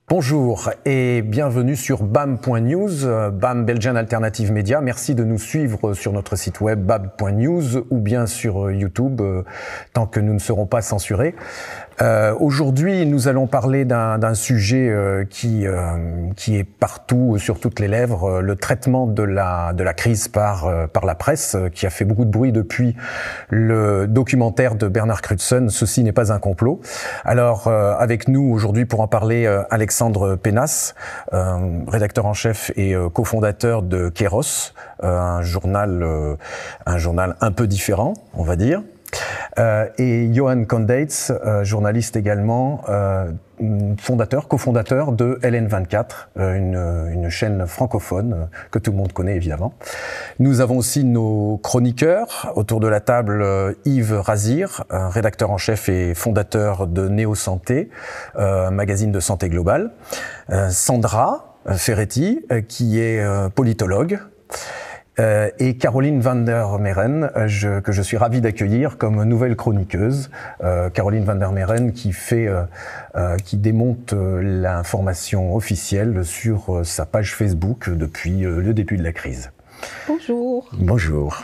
Bonjour et bienvenue sur BAM.news, BAM Belgian Alternative Media. Merci de nous suivre sur notre site web BAM.news ou bien sur YouTube, tant que nous ne serons pas censurés. Aujourd'hui, nous allons parler d'un sujet qui est partout, sur toutes les lèvres, le traitement de la crise par la presse, qui a fait beaucoup de bruit depuis le documentaire de Bernard Crutzen, Ceci n'est pas un complot. Alors, avec nous aujourd'hui pour en parler, Alexandre Pénas, rédacteur en chef et cofondateur de Kéros, un journal un peu différent, on va dire. Et Johan Condates, journaliste également, cofondateur de LN24, une chaîne francophone que tout le monde connaît évidemment. Nous avons aussi nos chroniqueurs autour de la table, Yves Razir, rédacteur en chef et fondateur de Néo Santé, magazine de santé globale, Sandra Ferretti, qui est politologue, et Caroline van der Meren, que je suis ravi d'accueillir comme nouvelle chroniqueuse. Caroline van der Meren qui démonte l'information officielle sur sa page Facebook depuis le début de la crise. Bonjour. Bonjour.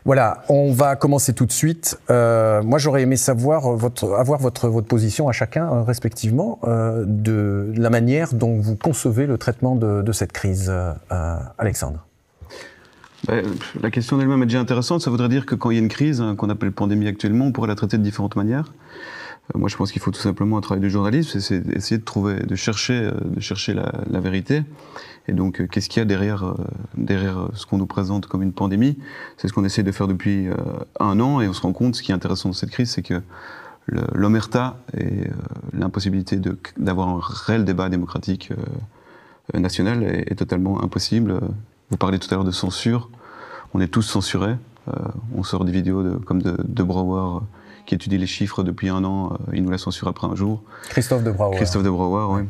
Voilà, on va commencer tout de suite. Moi, j'aurais aimé savoir avoir votre position à chacun, respectivement, de la manière dont vous concevez le traitement de cette crise. Alexandre. La question d'elle-même est déjà intéressante. Ça voudrait dire que quand il y a une crise, qu'on appelle pandémie actuellement, on pourrait la traiter de différentes manières. Moi, je pense qu'il faut tout simplement un travail de journalisme, c'est essayer de chercher la vérité. Et donc, qu'est-ce qu'il y a derrière ce qu'on nous présente comme une pandémie? C'est ce qu'on essaie de faire depuis un an, et on se rend compte, ce qui est intéressant dans cette crise, c'est que l'omerta et l'impossibilité d'avoir un réel débat démocratique national est totalement impossible. Vous parlez tout à l'heure de censure, on est tous censurés. On sort des vidéos comme de Brouwer qui étudie les chiffres depuis un an, il nous la censure après un jour. Christophe de Brouwer. Christophe de Brouwer, oui.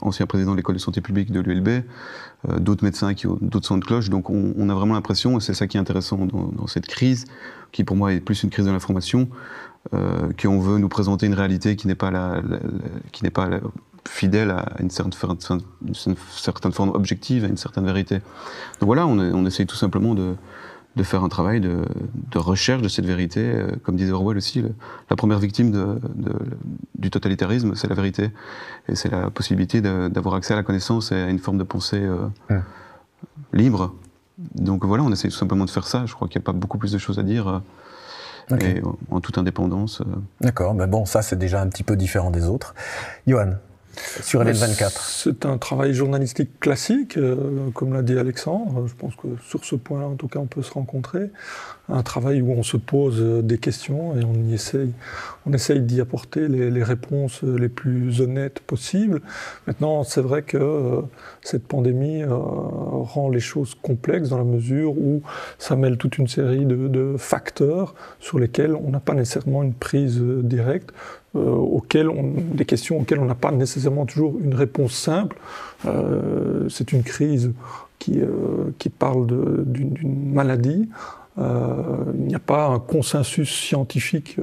Ancien président de l'école de santé publique de l'ULB, d'autres médecins qui ont d'autres sons de cloche. Donc on a vraiment l'impression, et c'est ça qui est intéressant dans cette crise, qui pour moi est plus une crise de l'information, qu'on veut nous présenter une réalité qui n'est pas fidèle à une certaine forme objective, à une certaine vérité. Donc voilà, on essaye tout simplement de faire un travail de recherche de cette vérité. Comme disait Orwell aussi, la première victime du totalitarisme, c'est la vérité. Et c'est la possibilité d'avoir accès à la connaissance et à une forme de pensée libre. Donc voilà, on essaye tout simplement de faire ça. Je crois qu'il n'y a pas beaucoup plus de choses à dire. Okay. Et en toute indépendance. D'accord, mais bon, ça c'est déjà un petit peu différent des autres. Johan, sur LN24. C'est un travail journalistique classique, comme l'a dit Alexandre. Je pense que sur ce point-là, en tout cas, on peut se rencontrer. Un travail où on se pose des questions et on essaye d'y apporter les réponses les plus honnêtes possibles. Maintenant, c'est vrai que cette pandémie rend les choses complexes dans la mesure où ça mêle toute une série de facteurs sur lesquels on n'a pas nécessairement une prise directe. Des questions auxquelles on n'a pas nécessairement toujours une réponse simple. C'est une crise qui parle d'une maladie. Il n'y a pas un consensus scientifique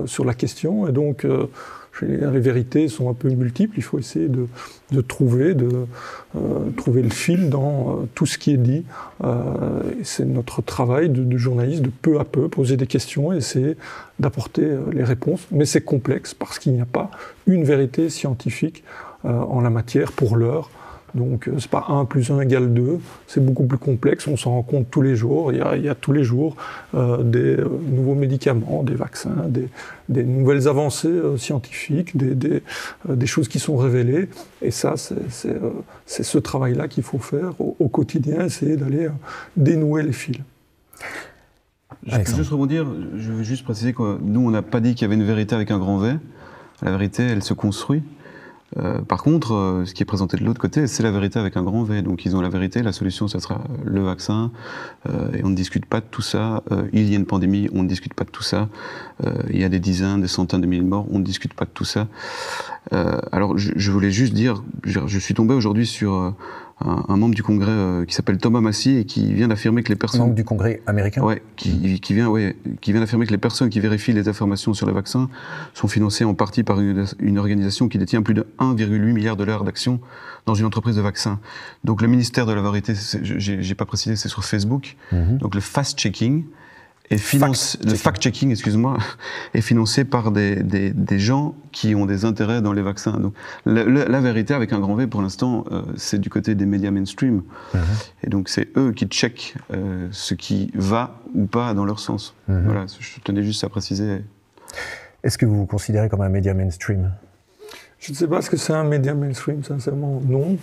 sur la question, et donc les vérités sont un peu multiples. Il faut essayer de trouver le fil dans tout ce qui est dit. Et c'est notre travail de journaliste de peu à peu poser des questions et essayer d'apporter les réponses. Mais c'est complexe parce qu'il n'y a pas une vérité scientifique en la matière pour l'heure. Donc c'est pas 1 + 1 = 2, c'est beaucoup plus complexe, on s'en rend compte tous les jours. Il y a tous les jours des nouveaux médicaments, des vaccins, des nouvelles avancées scientifiques, des choses qui sont révélées. Et ça, c'est ce travail-là qu'il faut faire au quotidien, essayer d'aller dénouer les fils. Je peux juste rebondir, je veux juste préciser que nous, on n'a pas dit qu'il y avait une vérité avec un grand V. La vérité, elle se construit. Par contre, ce qui est présenté de l'autre côté, c'est la vérité avec un grand V. Donc ils ont la vérité, la solution, ça sera le vaccin. Et on ne discute pas de tout ça. Il y a une pandémie, on ne discute pas de tout ça. Il y a des dizaines, des centaines de milliers de morts, on ne discute pas de tout ça. Alors je voulais juste dire, je suis tombé aujourd'hui sur un membre du Congrès qui s'appelle Thomas Massie et qui vient d'affirmer que les personnes... Membre du Congrès américain ? Ouais, qui vient d'affirmer que les personnes qui vérifient les informations sur les vaccins sont financées en partie par une organisation qui détient plus de 1,8 milliard $, d'actions dans une entreprise de vaccins. Donc le ministère de la Vérité, j'ai pas précisé, c'est sur Facebook. Donc le fast-checking est fact-checking, excuse-moi, est financé par des gens qui ont des intérêts dans les vaccins. Donc, la vérité, avec un grand V, pour l'instant, c'est du côté des médias mainstream. Et donc, c'est eux qui checkent ce qui va ou pas dans leur sens. Voilà, je tenais juste à préciser. Est-ce que vous vous considérez comme un média mainstream ? Je ne sais pas ce que c'est un média mainstream, sincèrement, non.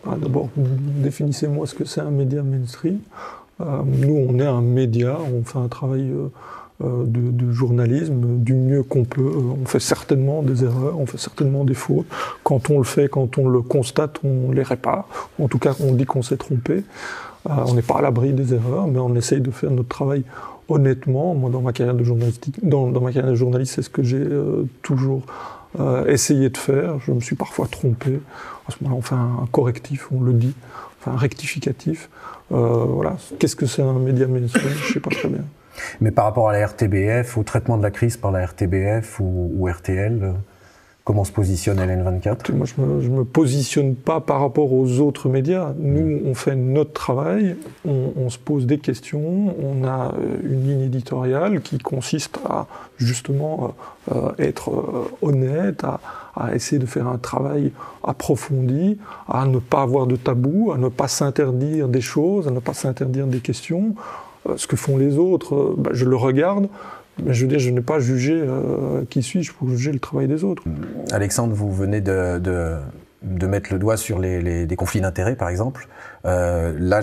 D'abord, définissez-moi ce que c'est un média mainstream. Nous, on est un média, on fait un travail de journalisme du mieux qu'on peut. On fait certainement des erreurs, on fait certainement des fautes. Quand on le fait, quand on le constate, on les répare. En tout cas, on dit qu'on s'est trompé. On n'est pas à l'abri des erreurs, mais on essaye de faire notre travail honnêtement. Moi, dans ma carrière de journaliste, c'est ce que j'ai toujours essayé de faire. Je me suis parfois trompé. À ce moment-là, on fait un correctif, on le dit, enfin un rectificatif. Voilà. Qu'est-ce que c'est un média mainstream ? Je ne sais pas très bien. Mais par rapport à la RTBF, au traitement de la crise par la RTBF ou RTL, comment se positionne LN24 ? Moi, je ne me positionne pas par rapport aux autres médias. Nous, on fait notre travail, on se pose des questions, on a une ligne éditoriale qui consiste à justement être honnête, à essayer de faire un travail approfondi, à ne pas avoir de tabou, à ne pas s'interdire des choses, à ne pas s'interdire des questions. Ce que font les autres, je le regarde, mais je veux dire, je n'ai pas jugé qui suis-je pour juger le travail des autres. Alexandre, vous venez de mettre le doigt sur des conflits d'intérêts, par exemple. Là,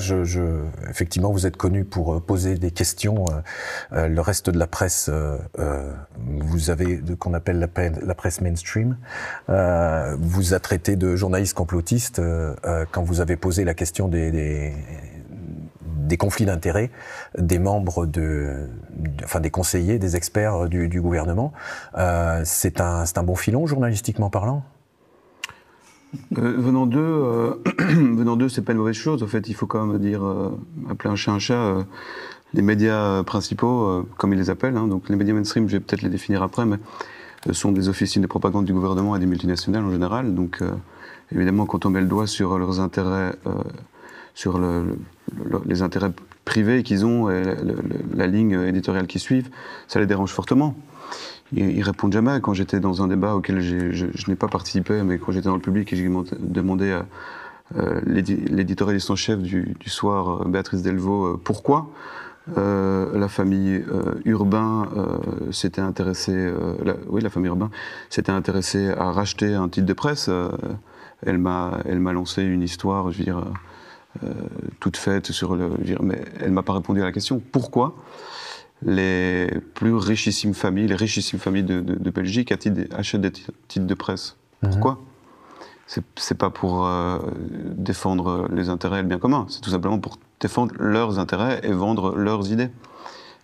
effectivement, vous êtes connu pour poser des questions. Le reste de la presse, vous avez ce qu'on appelle la presse mainstream. Vous a traité de journaliste complotiste quand vous avez posé la question des conflits d'intérêts des membres enfin des conseillers, des experts du gouvernement. C'est un bon filon, journalistiquement parlant ? Venant d'eux, c'est pas une mauvaise chose. En fait, il faut quand même dire, appeler un chat. Les médias principaux, comme ils les appellent, donc les médias mainstream, je vais peut-être les définir après, mais sont des officines de propagande du gouvernement et des multinationales en général. Donc, évidemment, quand on met le doigt sur leurs intérêts, sur les intérêts privés qu'ils ont et la ligne éditoriale qu'ils suivent, ça les dérange fortement. Ils répondent jamais. Quand j'étais dans un débat auquel je n'ai pas participé, mais quand j'étais dans le public et j'ai demandé à l'éditorialiste en chef du soir, Béatrice Delvaux, pourquoi la famille Urbain s'était intéressée, la famille Urbain s'était intéressée à racheter un titre de presse. Elle m'a lancé une histoire, je veux dire, toute faite mais elle m'a pas répondu à la question. Pourquoi les plus richissimes familles, de Belgique achètent des titres de presse? Pourquoi? C'est pas pour défendre les intérêts et le bien commun, c'est tout simplement pour défendre leurs intérêts et vendre leurs idées.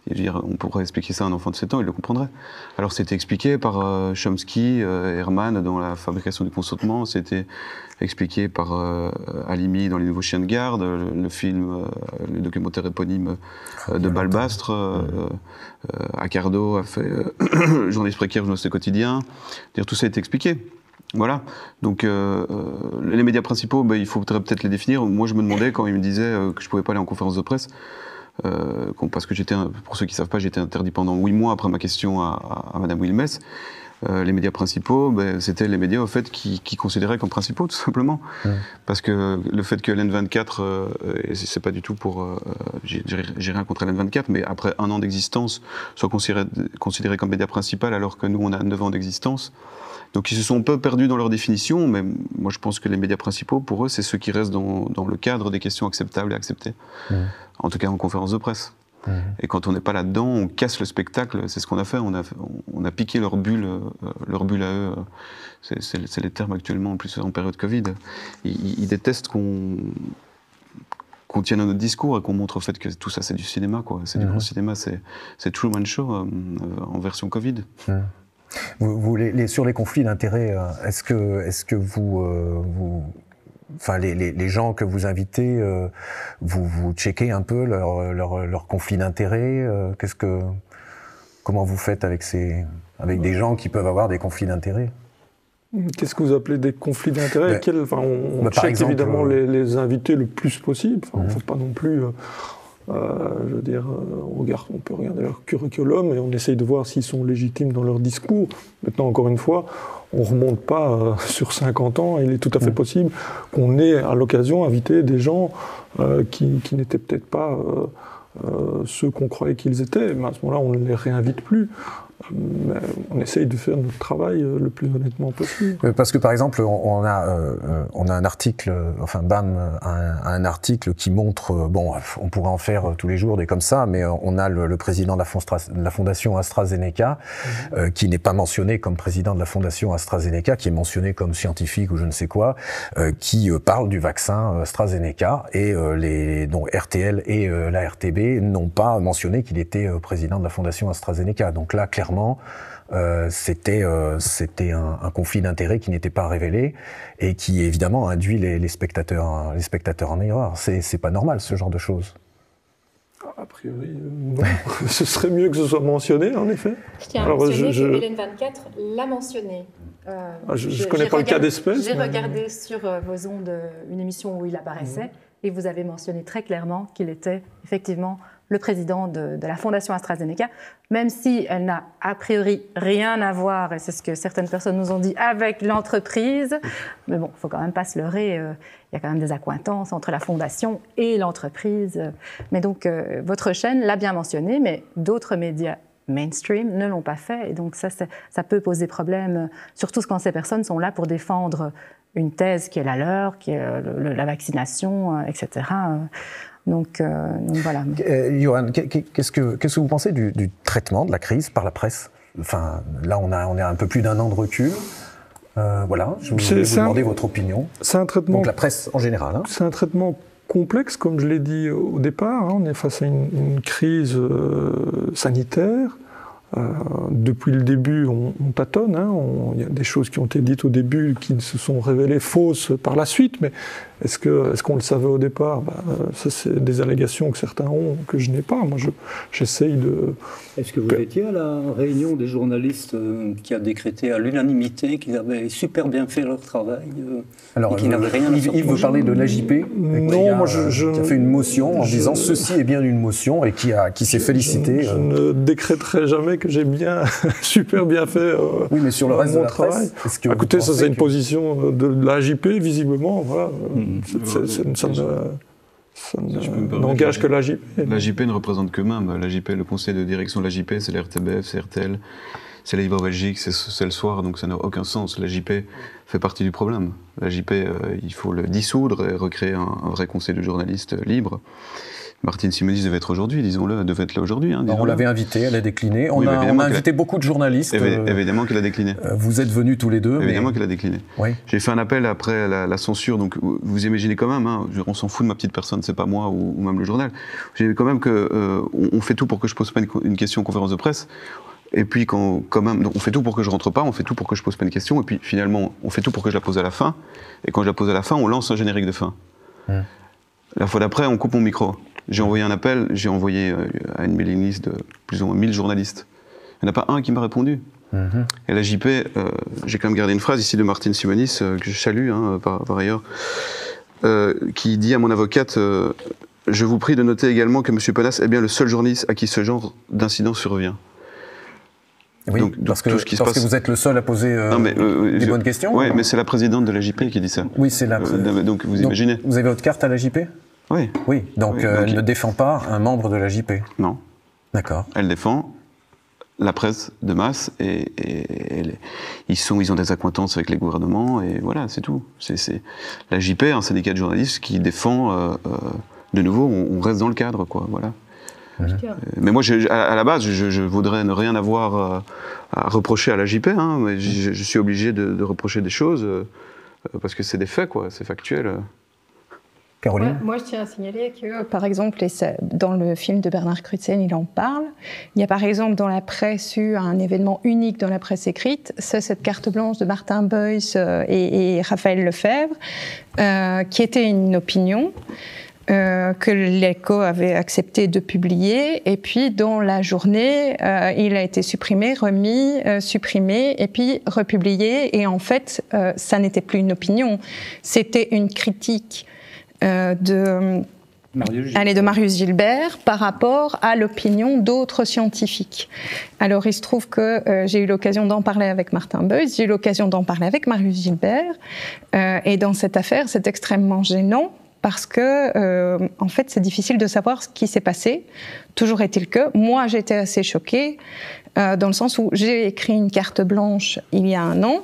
Et dire, on pourrait expliquer ça à un enfant de 7 ans, il le comprendrait. Alors c'était expliqué par Chomsky, Herman dans La fabrication du consentement, c'était expliqué par Halimi dans Les nouveaux chiens de garde, le film, le documentaire éponyme de Balbastre, Accardo a fait journaliste précaire, journaliste quotidien, dire, tout ça a été expliqué. Voilà, donc les médias principaux, il faudrait peut-être les définir. Moi je me demandais quand ils me disaient que je ne pouvais pas aller en conférence de presse, parce que pour ceux qui ne savent pas, j'étais interdit pendant 8 mois après ma question à Madame Wilmès. Les médias principaux, c'était les médias au fait qui considéraient comme principaux, tout simplement. Parce que le fait que LN24, et c'est pas du tout pour... j'ai rien contre LN24, mais après 1 an d'existence, soit considéré comme média principal, alors que nous, on a 9 ans d'existence. Donc ils se sont un peu perdus dans leur définition, mais moi je pense que les médias principaux, pour eux, c'est ceux qui restent dans le cadre des questions acceptables et acceptées. En tout cas en conférence de presse. Et quand on n'est pas là-dedans, on casse le spectacle, c'est ce qu'on a fait, on a piqué leur bulle à eux. C'est les termes actuellement, en plus en période Covid. Ils détestent qu'on tienne notre discours et qu'on montre au fait que tout ça c'est du cinéma, quoi. C'est du grand cinéma, c'est Truman Show en version Covid. Sur les conflits d'intérêts, est-ce que vous les gens que vous invitez, vous checkez un peu leur conflit d'intérêts. Comment vous faites avec des gens qui peuvent avoir des conflits d'intérêts? Qu'est-ce que vous appelez des conflits d'intérêts? On check évidemment les invités le plus possible. On ne fait pas non plus... je veux dire, on peut regarder leur curriculum et on essaye de voir s'ils sont légitimes dans leur discours. Maintenant, encore une fois, on ne remonte pas sur 50 ans. Il est tout à fait possible qu'on ait à l'occasion invité des gens qui n'étaient peut-être pas ceux qu'on croyait qu'ils étaient. Mais à ce moment-là, on ne les réinvite plus. Mais on essaye de faire notre travail le plus honnêtement possible. Parce que par exemple, on a un article, enfin BAM a un article qui montre, on pourrait en faire tous les jours des comme ça, mais on a le président de la fondation AstraZeneca, qui n'est pas mentionné comme président de la fondation AstraZeneca, qui est mentionné comme scientifique ou je ne sais quoi, qui parle du vaccin AstraZeneca, et dont RTL et la RTB n'ont pas mentionné qu'il était président de la fondation AstraZeneca. Donc là, clairement, c'était un conflit d'intérêts qui n'était pas révélé et qui évidemment induit les spectateurs en erreur. C'est pas normal ce genre de choses. A priori, non. Ce serait mieux que ce soit mentionné, en effet. Je tiens à mentionner que Hélène 24 l'a mentionné. Je ne connais pas le cas d'espèce. J'ai regardé sur vos ondes une émission où il apparaissait et vous avez mentionné très clairement qu'il était effectivement le président de la fondation AstraZeneca, même si elle n'a a priori rien à voir, et c'est ce que certaines personnes nous ont dit, avec l'entreprise. Mais bon, il ne faut quand même pas se leurrer, il y a quand même des accointances entre la fondation et l'entreprise. Mais donc, votre chaîne l'a bien mentionné, mais d'autres médias mainstream ne l'ont pas fait, et donc ça peut poser problème, surtout quand ces personnes sont là pour défendre une thèse qui est la leur, qui est la vaccination, etc. Donc voilà. Johan, qu'est-ce que vous pensez du traitement de la crise par la presse? Enfin, là, on a un peu plus d'un an de recul. Voilà, je voulais vous demander votre opinion. C'est un traitement. Donc la presse en général. Hein. C'est un traitement complexe, comme je l'ai dit au départ. On est face à une crise sanitaire. Depuis le début, on tâtonne. Il y a des choses qui ont été dites au début qui se sont révélées fausses par la suite, mais est-ce qu'on le savait au départ? Ça, c'est des allégations que certains ont, que je n'ai pas. Moi, j'essaye de... Est-ce que vous étiez à la réunion des journalistes qui a décrété à l'unanimité qu'ils avaient super bien fait leur travail Alors, et qu'ils n'avaient rien à Yves veut parler de l'AJP. Non, moi, qui a fait une motion en disant ceci est bien une motion et qui s'est félicité. Je ne décréterai jamais que j'ai super bien fait oui, mais sur le reste de la travail. Presse, écoutez, ça c'est une position de l'AJP, visiblement. Voilà. Ça n'engage que l'AJP. L'AJP ne représente qu'eux-mêmes. L'AJP, le conseil de direction de l'AJP, c'est l'RTBF, c'est RTL, c'est la Libre Belgique, c'est le soir, donc ça n'a aucun sens. L'AJP fait partie du problème. L'AJP, il faut le dissoudre et recréer un vrai conseil de journalistes libre. Martine Simonis devait être aujourd'hui, disons-le, devait être là aujourd'hui. Hein, on l'avait invitée, elle a décliné. On a invité beaucoup de journalistes. Évidemment qu'elle a décliné. Vous êtes venus tous les deux. Évidemment qu'elle a décliné. Oui. J'ai fait un appel après la censure, donc vous imaginez quand même, hein, on s'en fout de ma petite personne, c'est pas moi ou même le journal. J'ai quand même on fait tout pour que je pose pas une question en conférence de presse. Et puis quand même, donc on fait tout pour que je rentre pas, on fait tout pour que je pose pas une question, et puis finalement on fait tout pour que je la pose à la fin. Et quand je la pose à la fin, on lance un générique de fin. La fois d'après, on coupe mon micro. J'ai envoyé un appel, j'ai envoyé à une mailing list de plus ou moins 1000 journalistes. Il n'y en a pas un qui m'a répondu. Et la JP, j'ai quand même gardé une phrase ici de Martine Simonis, que je salue par ailleurs, qui dit à mon avocate je vous prie de noter également que M. Panas est bien le seul journaliste à qui ce genre d'incident survient. Oui, parce que vous êtes le seul à poser des bonnes questions. Oui, mais c'est la présidente de la JP qui dit ça. Oui, c'est la donc vous imaginez. Vous avez votre carte à la JP? Oui. Oui, donc elle ne défend pas un membre de la JP? Non. D'accord. Elle défend la presse de masse et ils ont des accointances avec les gouvernements et voilà, c'est tout. C'est la JP, un syndicat de journalistes qui défend, de nouveau, on reste dans le cadre, quoi, voilà. Mais moi, à la base, je voudrais ne rien avoir à reprocher à la JP, hein, mais je suis obligé de reprocher des choses parce que c'est des faits, quoi, c'est factuel. Caroline ? Moi, je tiens à signaler que, par exemple, dans le film de Bernard Crutzen, il en parle. Il y a, par exemple, dans la presse, eu un événement unique dans la presse écrite, c'est cette carte blanche de Martin Boyce et Raphaël Lefebvre, qui était une opinion que l'Echo avait accepté de publier. Et puis, dans la journée, il a été supprimé, remis, supprimé, et puis republié. Et en fait, ça n'était plus une opinion, c'était une critique de Marius Gilbert par rapport à l'opinion d'autres scientifiques. Alors il se trouve que j'ai eu l'occasion d'en parler avec Martin Boyce, j'ai eu l'occasion d'en parler avec Marius Gilbert, et dans cette affaire c'est extrêmement gênant parce que en fait c'est difficile de savoir ce qui s'est passé. Toujours est-il que moi j'étais assez choquée dans le sens où j'ai écrit une carte blanche il y a 1 an.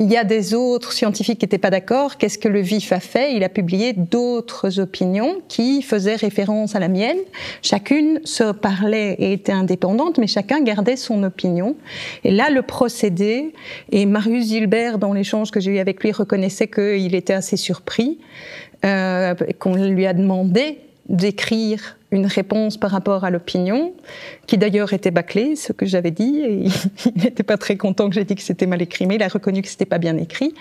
Il y a des autres scientifiques qui n'étaient pas d'accord. Qu'est-ce que le VIF a fait ? Il a publié d'autres opinions qui faisaient référence à la mienne. Chacune se parlait et était indépendante, mais chacun gardait son opinion. Et là, le procédé, et Marius Gilbert, dans l'échange que j'ai eu avec lui, reconnaissait qu'il était assez surpris, qu'on lui a demandé d'écrire une réponse par rapport à l'opinion, qui d'ailleurs était bâclée, ce que j'avais dit, et il n'était pas très content que j'ai dit que c'était mal écrit, mais il a reconnu que c'était pas bien écrit.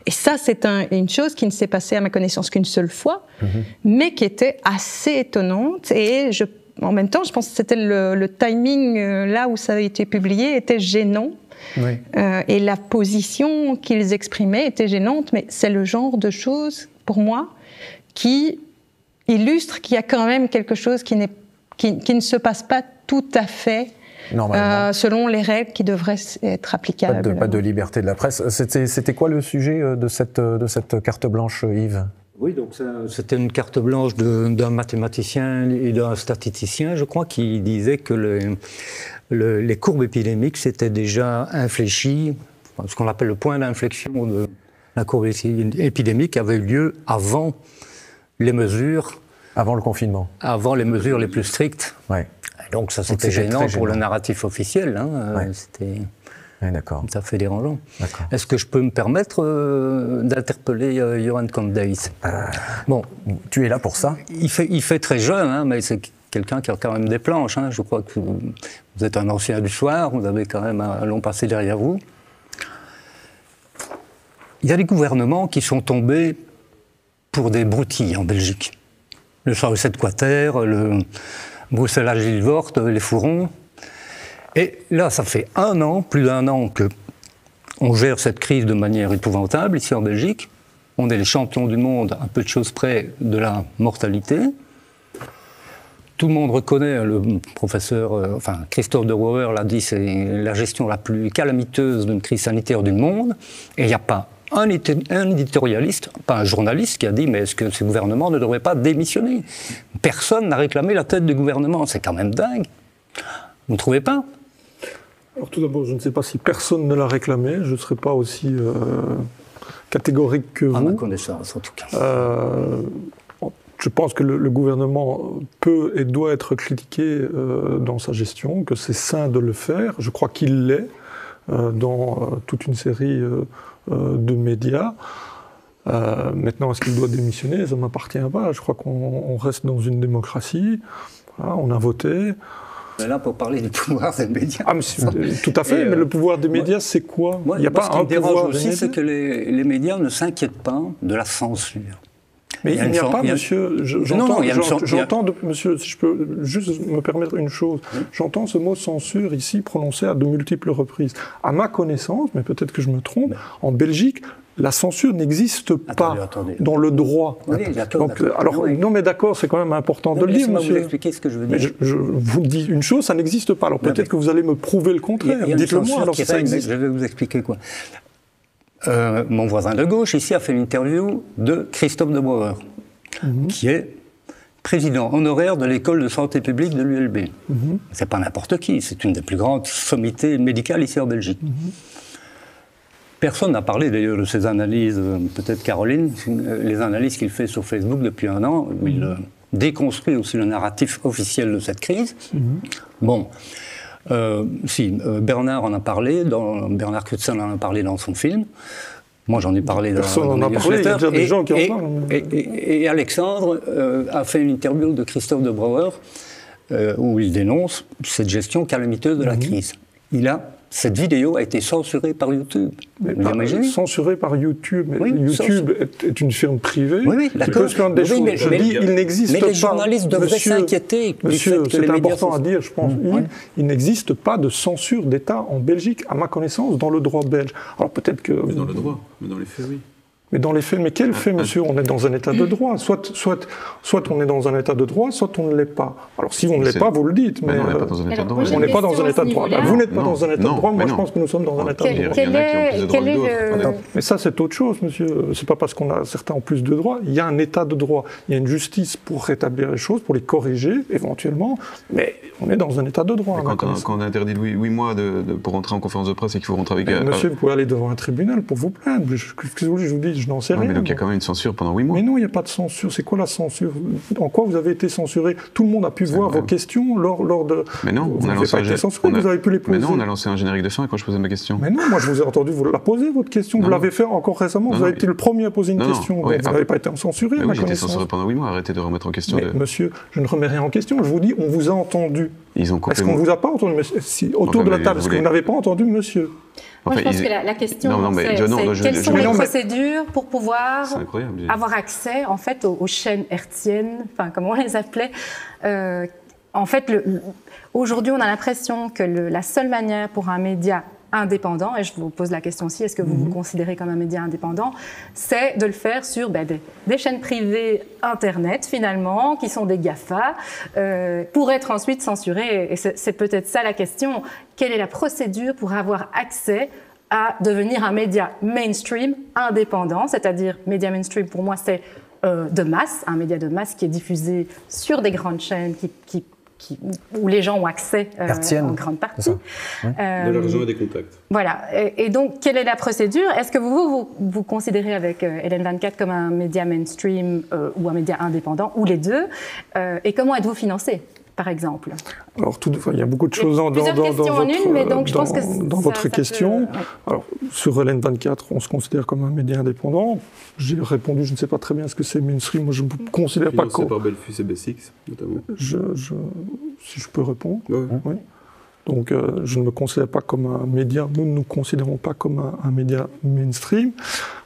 Et ça, c'est une chose qui ne s'est passée à ma connaissance qu'une seule fois, mais qui était assez étonnante, et en même temps, je pense que c'était le timing, là où ça a été publié, était gênant. Oui. Et la position qu'ils exprimaient était gênante, mais c'est le genre de choses, pour moi, qui illustre qu'il y a quand même quelque chose qui ne se passe pas tout à fait selon les règles qui devraient être applicables. Pas de liberté de la presse. C'était quoi le sujet de cette carte blanche, Yves ? Oui, donc c'était une carte blanche d'un mathématicien et d'un statisticien, je crois, qui disait que les courbes épidémiques s'étaient déjà infléchies, ce qu'on appelle le point d'inflexion de la courbe épidémique avait eu lieu avant les mesures... Avant le confinement. Avant les mesures les plus strictes. Ouais. Donc ça, c'était gênant pour le narratif officiel. Ouais. C'était tout à fait dérangeant. Est-ce que je peux me permettre d'interpeller Johan Condeys ? Bon, tu es là pour ça. Il fait très jeune, mais c'est quelqu'un qui a quand même des planches. Je crois que vous êtes un ancien du soir, vous avez quand même un long passé derrière vous. Il y a des gouvernements qui sont tombés pour des broutilles en Belgique. Le Charles Quater, le Bruxelles-Gilvort, les Fourons. Et là, ça fait plus d'1 an qu'on gère cette crise de manière épouvantable ici en Belgique. On est les champions du monde, à peu de choses près, de la mortalité. Tout le monde reconnaît, le professeur, Christophe de Brouwer l'a dit, c'est la gestion la plus calamiteuse d'une crise sanitaire du monde. Et il n'y a pas un éditorialiste, pas un journaliste, qui a dit « mais est-ce que ce gouvernement ne devrait pas démissionner ?» Personne n'a réclamé la tête du gouvernement. C'est quand même dingue. Vous ne trouvez pas ? Alors tout d'abord, je ne sais pas si personne ne l'a réclamé. Je ne serai pas aussi catégorique que vous. À ma connaissance, en tout cas. Je pense que le gouvernement peut et doit être critiqué dans sa gestion, que c'est sain de le faire. Je crois qu'il l'est dans toute une série de médias. Maintenant, est-ce qu'il doit démissionner ? Ça ne m'appartient pas. Je crois qu'on reste dans une démocratie. Voilà, on a voté. Mais là, pour parler du pouvoir des médias... tout à fait, mais le pouvoir des médias, c'est quoi ? Il y a pas un pouvoir des médias. Ce qui me dérange aussi, c'est que les médias ne s'inquiètent pas de la censure. Mais il n'y a pas, monsieur, j'entends, monsieur, si je peux juste me permettre une chose, j'entends ce mot censure ici prononcé à de multiples reprises. À ma connaissance, mais peut-être que je me trompe, en Belgique, la censure n'existe pas dans le droit. Oui, d'accord. Non, mais d'accord, c'est quand même important de le dire, monsieur. Vous expliquer ce que je veux dire. Je vous dis une chose, ça n'existe pas. Alors peut-être que vous allez me prouver le contraire. Dites-le-moi alors si ça existe. Je vais vous expliquer quoi. Mon voisin de gauche, ici, a fait une interview de Christophe de Brouwer, qui est président honoraire de l'école de santé publique de l'ULB. C'est pas n'importe qui, c'est une des plus grandes sommités médicales ici en Belgique. Personne n'a parlé d'ailleurs de ses analyses, peut-être Caroline, les analyses qu'il fait sur Facebook depuis 1 an, où il déconstruit aussi le narratif officiel de cette crise. Bon. Bernard en a parlé, Bernard Crutzen en a parlé dans son film. Moi, j'en ai parlé dans Personne n'en a parlé, il y a déjà des gens qui en parlent. Et Alexandre a fait une interview de Christophe de Brouwer où il dénonce cette gestion calamiteuse de la crise. Cette vidéo a été censurée par YouTube. Vous imaginez ? Censurée par YouTube. Mais oui, YouTube est une firme privée. Oui, d'accord. Il n'existe pas. Mais les journalistes devraient s'inquiéter. Monsieur, c'est important à dire, je pense. Il n'existe pas de censure d'État en Belgique, à ma connaissance, dans le droit belge. Alors peut-être que. Mais dans le droit, mais dans les faits, oui. Mais dans les faits, mais quel fait, monsieur ? On est dans un état de droit. Soit on est dans un état de droit, soit on ne l'est pas. Alors si on ne l'est pas, vous le dites. Mais on n'est pas dans un état de droit. On n'est pas dans un état de droit. Vous n'êtes pas dans un état de droit. Moi, je pense que nous sommes dans un état de droit. Il y en a qui ont plus de droits que d'autres. Mais ça, c'est autre chose, monsieur. C'est pas parce qu'on a certains en plus de droits. Il y a un état de droit. Il y a une justice pour rétablir les choses, pour les corriger, éventuellement. Mais on est dans un état de droit. Quand on interdit de 8 mois pour rentrer en conférence de presse et qu'il faut rentrer avec... Monsieur, vous pouvez aller devant un tribunal pour vous plaindre. Qu'est-ce que vous voulez que je vous dise ? Je n'en sais rien. Mais donc il y a quand même une censure pendant 8 mois. Mais non, il n'y a pas de censure. C'est quoi la censure ? En quoi vous avez été censuré ? Tout le monde a pu voir vos questions lors de... Mais non, vous n'avez pas été censuré, vous avez pu les poser. Mais non, on a lancé un générique de fin quand je posais ma question. Mais non, moi je vous ai entendu vous la poser, votre question. Vous l'avez fait encore récemment. Vous avez été le premier à poser une question. Vous n'avez pas été censuré, oui, j'ai été censuré pendant 8 mois. Arrêtez de remettre en question. Monsieur, je ne remets rien en question. Je vous dis, on vous a entendu. Est-ce qu'on ne vous a pas entendu, monsieur ? Autour de la table, est-ce que vous n'avez pas entendu, monsieur ? Moi, je pense que la question, c'est quelles sont les procédures pour pouvoir avoir accès, en fait, aux chaînes hertziennes, enfin, comme on les appelait. En fait, aujourd'hui, on a l'impression que la seule manière pour un média indépendant, et je vous pose la question aussi, est-ce que vous vous considérez comme un média indépendant, c'est de le faire sur des chaînes privées Internet, finalement, qui sont des GAFA, pour être ensuite censurées. Et c'est peut-être ça la question. Quelle est la procédure pour avoir accès à devenir un média mainstream indépendant, c'est-à-dire média mainstream, pour moi, c'est de masse, un média de masse qui est diffusé sur des grandes chaînes où les gens ont accès en grande partie. De l'argent et des contacts. Voilà. Et donc, quelle est la procédure ? Est-ce que vous considérez avec LN24 comme un média mainstream ou un média indépendant, ou les deux ? Et comment êtes-vous financé, par exemple ? Alors, il y a beaucoup de choses dans votre question. Alors, sur LN24, on se considère comme un média indépendant. J'ai répondu, je ne sais pas très bien ce que c'est mainstream. Moi, je ne me considère pas comme... Financé par Belfus et B6, notamment. Si je peux répondre. Oui. Donc, je ne me considère pas comme un média, nous ne nous considérons pas comme un média mainstream.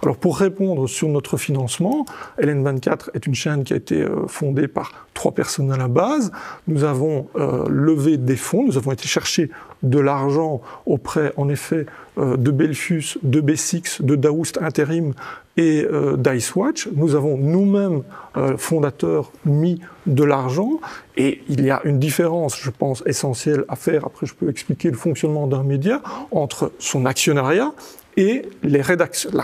Alors, pour répondre sur notre financement, LN24 est une chaîne qui a été fondée par 3 personnes à la base. Nous avons levé des fonds, nous avons été chercher de l'argent auprès, en effet, de Belfus, de B6, de Daoust Intérim et d'Icewatch. Nous avons nous-mêmes, fondateurs, mis de l'argent, et il y a une différence, je pense, essentielle à faire, après je peux expliquer le fonctionnement d'un média, entre son actionnariat et la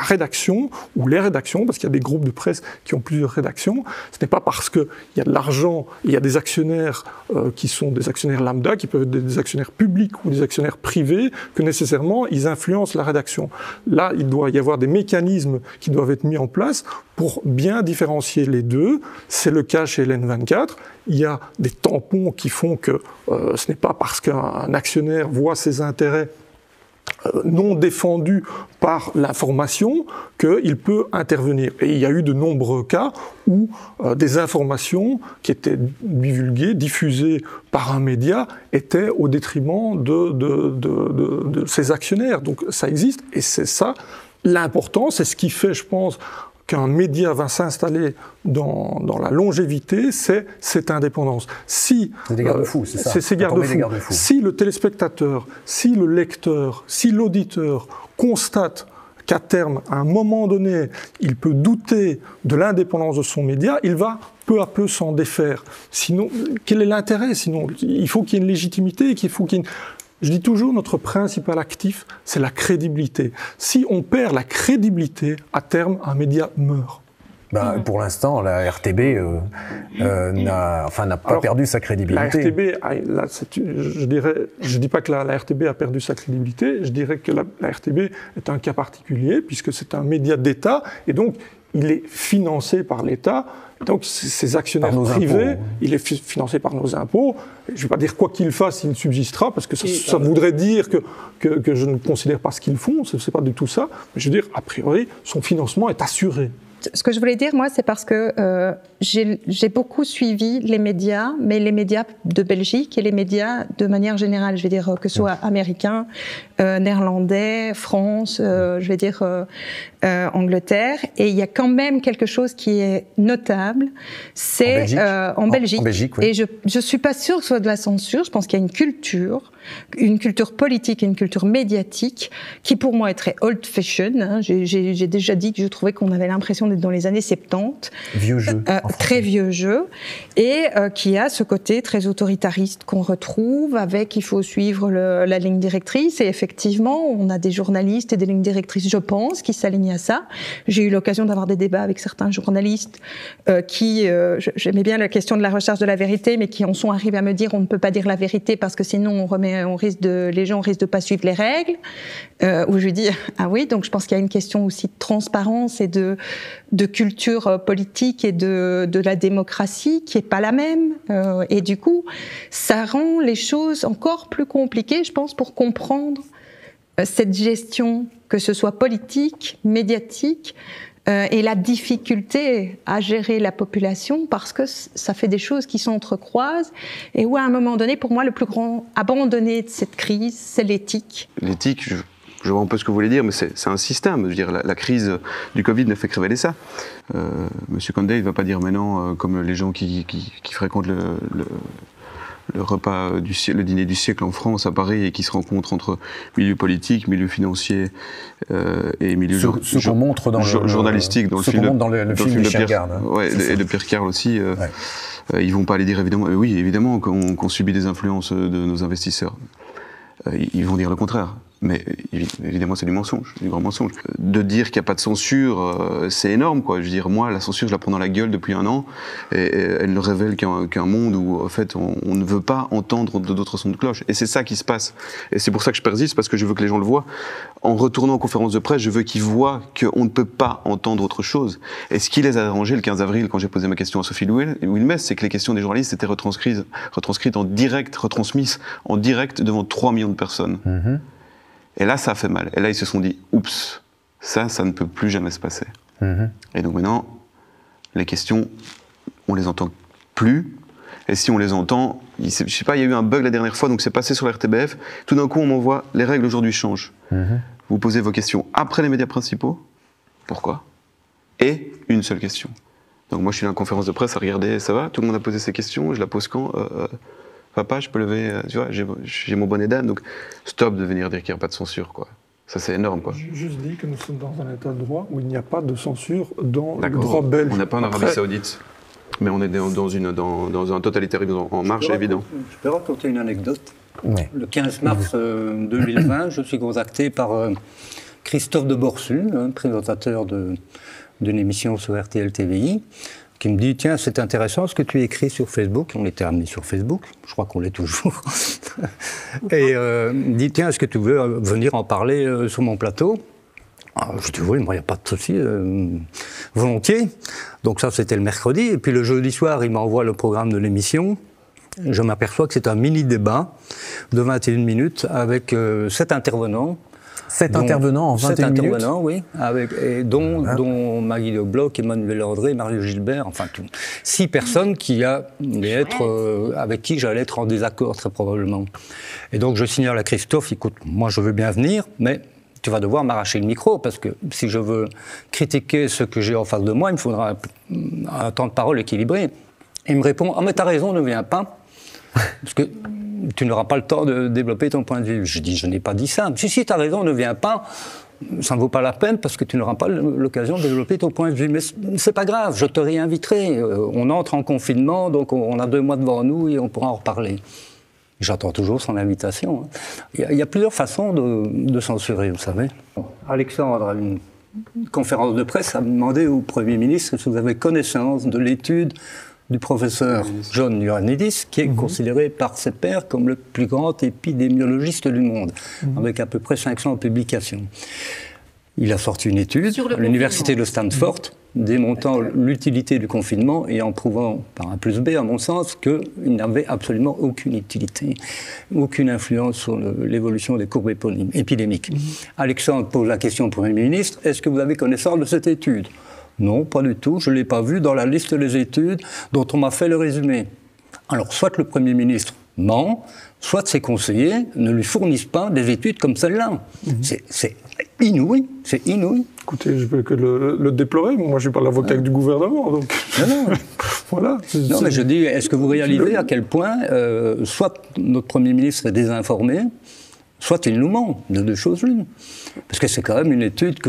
rédaction, ou les rédactions, parce qu'il y a des groupes de presse qui ont plusieurs rédactions. Ce n'est pas parce qu'il y a de l'argent, il y a des actionnaires qui sont des actionnaires lambda, qui peuvent être des actionnaires publics ou des actionnaires privés, que nécessairement ils influencent la rédaction. Là, il doit y avoir des mécanismes qui doivent être mis en place pour bien différencier les deux. C'est le cas chez LN24. Il y a des tampons qui font que ce n'est pas parce qu'un actionnaire voit ses intérêts non défendu par l'information qu'il peut intervenir. Et il y a eu de nombreux cas où des informations qui étaient divulguées, diffusées par un média, étaient au détriment de ses actionnaires. Donc ça existe, et c'est ça l'important, c'est ce qui fait, je pense, qu'un média va s'installer dans la longévité, c'est cette indépendance. Si, c'est des garde-fous, c'est ça. C'est ces garde-fous. Si le téléspectateur, si le lecteur, si l'auditeur constate qu'à terme, à un moment donné, il peut douter de l'indépendance de son média, il va peu à peu s'en défaire. Sinon, quel est l'intérêt ? Sinon, il faut qu'il y ait une légitimité, Je dis toujours, notre principal actif, c'est la crédibilité. Si on perd la crédibilité, à terme, un média meurt. Pour l'instant, la RTB n'a pas perdu sa crédibilité. La RTB, je dis pas que la RTB a perdu sa crédibilité, je dirais que la RTB est un cas particulier, puisque c'est un média d'État, et donc il est financé par l'État, Donc ces actionnaires privés, il est financé par nos impôts. Je ne vais pas dire quoi qu'il fasse, il subsistera, parce que ça voudrait dire que je ne considère pas ce qu'ils font, ce n'est pas du tout ça. Mais je veux dire, a priori, son financement est assuré. Ce que je voulais dire, moi, c'est parce que j'ai beaucoup suivi les médias, mais les médias de Belgique et les médias de manière générale, je vais dire que ce soit américains, néerlandais, France, je vais dire Angleterre. Et il y a quand même quelque chose qui est notable, c'est en Belgique. Oui. Et je ne suis pas sûre que ce soit de la censure, je pense qu'il y a une culture politique et une culture médiatique qui pour moi est très old-fashioned. Hein. J'ai déjà dit que je trouvais qu'on avait l'impression d'être dans les années 70. Vieux jeu. Très vieux jeu. Et qui a ce côté très autoritariste qu'on retrouve avec il faut suivre la ligne directrice. Et effectivement, on a des journalistes et des lignes directrices, je pense, qui s'alignent à ça. J'ai eu l'occasion d'avoir des débats avec certains journalistes j'aimais bien la question de la recherche de la vérité, mais qui en sont arrivés à me dire on ne peut pas dire la vérité parce que sinon les gens risquent de pas suivre les règles. Où je lui dis ah oui, donc je pense qu'il y a une question aussi de transparence et de culture politique et de la démocratie qui est pas la même. Et du coup, ça rend les choses encore plus compliquées, je pense, pour comprendre cette gestion, que ce soit politique, médiatique, et la difficulté à gérer la population parce que ça fait des choses qui s'entrecroisent et où à un moment donné, pour moi, le plus grand abandonné de cette crise, c'est l'éthique. L'éthique, je vois un peu ce que vous voulez dire, mais c'est un système. Je veux dire, la crise du Covid ne fait que révéler ça. Monsieur Condé, il ne va pas dire maintenant, comme les gens qui fréquentent le repas le dîner du siècle en France à Paris et qui se rencontrent entre milieu politique, milieu financier et milieu journalistique dans le film de Pierre, et de Pierre Carl aussi. Ils vont pas aller dire évidemment, oui évidemment qu'on subit des influences de nos investisseurs. Ils vont dire le contraire. Mais évidemment, c'est du mensonge, du grand mensonge. De dire qu'il n'y a pas de censure, c'est énorme, quoi. Je veux dire, moi, la censure, je la prends dans la gueule depuis 1 an, et elle ne révèle qu'un monde où, en fait, on ne veut pas entendre d'autres sons de cloche. Et c'est ça qui se passe. Et c'est pour ça que je persiste, parce que je veux que les gens le voient. En retournant en conférence de presse, je veux qu'ils voient qu'on ne peut pas entendre autre chose. Et ce qui les a arrangés le 15 avril, quand j'ai posé ma question à Sophie Wilmès, c'est que les questions des journalistes étaient retranscrites en direct, retransmises en direct devant 3 millions de personnes. Mm-hmm. Et là, ça a fait mal. Et là, ils se sont dit, oups, ça ne peut plus jamais se passer. Mm-hmm. Et donc maintenant, les questions, on les entend plus. Et si on les entend, je sais pas, il y a eu un bug la dernière fois, donc c'est passé sur la RTBF. Tout d'un coup, on m'envoie, les règles aujourd'hui changent. Mm-hmm. Vous posez vos questions après les médias principaux. Pourquoi ? Et une seule question. Donc moi, je suis dans la conférence de presse à regarder, ça va ? Tout le monde a posé ses questions, je la pose quand ? Papa, je peux lever, tu vois, j'ai mon bonnet d'âne, donc stop de venir dire qu'il n'y a pas de censure, quoi. Ça, c'est énorme, quoi. J'ai juste dit que nous sommes dans un état de droit où il n'y a pas de censure dans le droit belge. On n'est pas en Arabie Saoudite, mais on est dans un totalitarisme en marche, évident. Je peux raconter une anecdote. Oui. Le 15 mars 2020, je suis contacté par Christophe de Borsu, présentateur d'une émission sur RTL TVI, qui me dit « Tiens, c'est intéressant ce que tu écris sur Facebook ». On était amené sur Facebook, je crois qu'on l'est toujours. Et il me dit « Tiens, est-ce que tu veux venir en parler sur mon plateau ?» Je dis « Oui, moi, il n'y a pas de souci, volontiers ». Donc ça, c'était le mercredi. Et puis le jeudi soir, il m'envoie le programme de l'émission. Je m'aperçois que c'est un mini-débat de 21 minutes avec 7 intervenants. 7 intervenants en 21 minutes. 7 intervenants, oui, dont Maggie Le Bloch, Emmanuel André, Mario Gilbert, enfin 6 personnes avec qui j'allais être en désaccord très probablement. Et donc je signale à Christophe, écoute, moi je veux bien venir, mais tu vas devoir m'arracher le micro, parce que si je veux critiquer ce que j'ai en face de moi, il me faudra un temps de parole équilibré. Il me répond, ah mais t'as raison, ne viens pas, parce que tu n'auras pas le temps de développer ton point de vue. Je dis, je n'ai pas dit ça. Si, tu as raison, ne viens pas. Ça ne vaut pas la peine parce que tu n'auras pas l'occasion de développer ton point de vue. Mais c'est pas grave, je te réinviterai. On entre en confinement, donc on a 2 mois devant nous et on pourra en reparler. J'attends toujours son invitation. Il y a plusieurs façons de censurer, vous savez. Alexandre, à une conférence de presse, a demandé au Premier ministre si vous avez connaissance de l'étude du professeur John Ioannidis, qui est considéré par ses pairs comme le plus grand épidémiologiste du monde, avec à peu près 500 publications. Il a sorti une étude à l'université de Stanford, démontant l'utilité du confinement et en prouvant par un plus B, à mon sens, qu'il n'avait absolument aucune utilité, aucune influence sur l'évolution des courbes épidémiques. Alexandre pose la question au Premier ministre, est-ce que vous avez connaissance de cette étude? Non, pas du tout, je ne l'ai pas vue dans la liste des études dont on m'a fait le résumé. Alors, soit le Premier ministre ment, soit ses conseillers ne lui fournissent pas des études comme celle-là. C'est inouï, c'est inouï. Écoutez, je peux que le déplorer, moi je ne suis pas l'avocat du gouvernement, donc non. voilà. Non, mais je dis, est-ce que vous réalisez à quel point, soit notre Premier ministre est désinformé, soit il nous ment, de deux choses l'une. Parce que c'est quand même une étude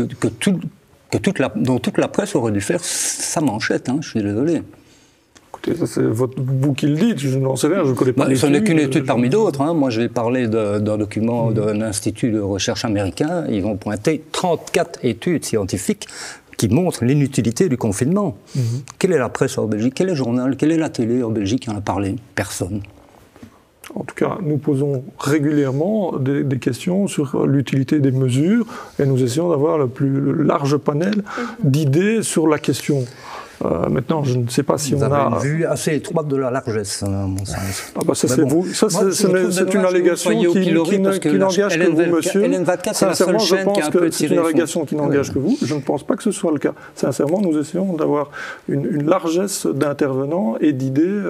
dont toute la presse aurait dû faire sa manchette, je suis désolé. Écoutez, ça c'est vous qui le dites, je n'en sais rien, je ne connais pas l'étude. Ce n'est qu'une étude parmi d'autres. Moi, je vais parler d'un document d'un institut de recherche américain. Ils vont pointer 34 études scientifiques qui montrent l'inutilité du confinement. Quelle est la presse en Belgique? Quel est le journal? Quelle est la télé en Belgique qui en a parlé? Personne. En tout cas, nous posons régulièrement des questions sur l'utilité des mesures et nous essayons d'avoir le plus large panel d'idées sur la question. Maintenant, je ne sais pas si vous on avez a... une vue assez étroite de la largesse, à mon sens. Ah bah ça, c'est vous. Ça, c'est une allégation qui n'engage que vous, monsieur. Sincèrement, je pense que c'est une allégation qui n'engage que vous. Je ne pense pas que ce soit le cas. Sincèrement, nous essayons d'avoir une largesse d'intervenants et d'idées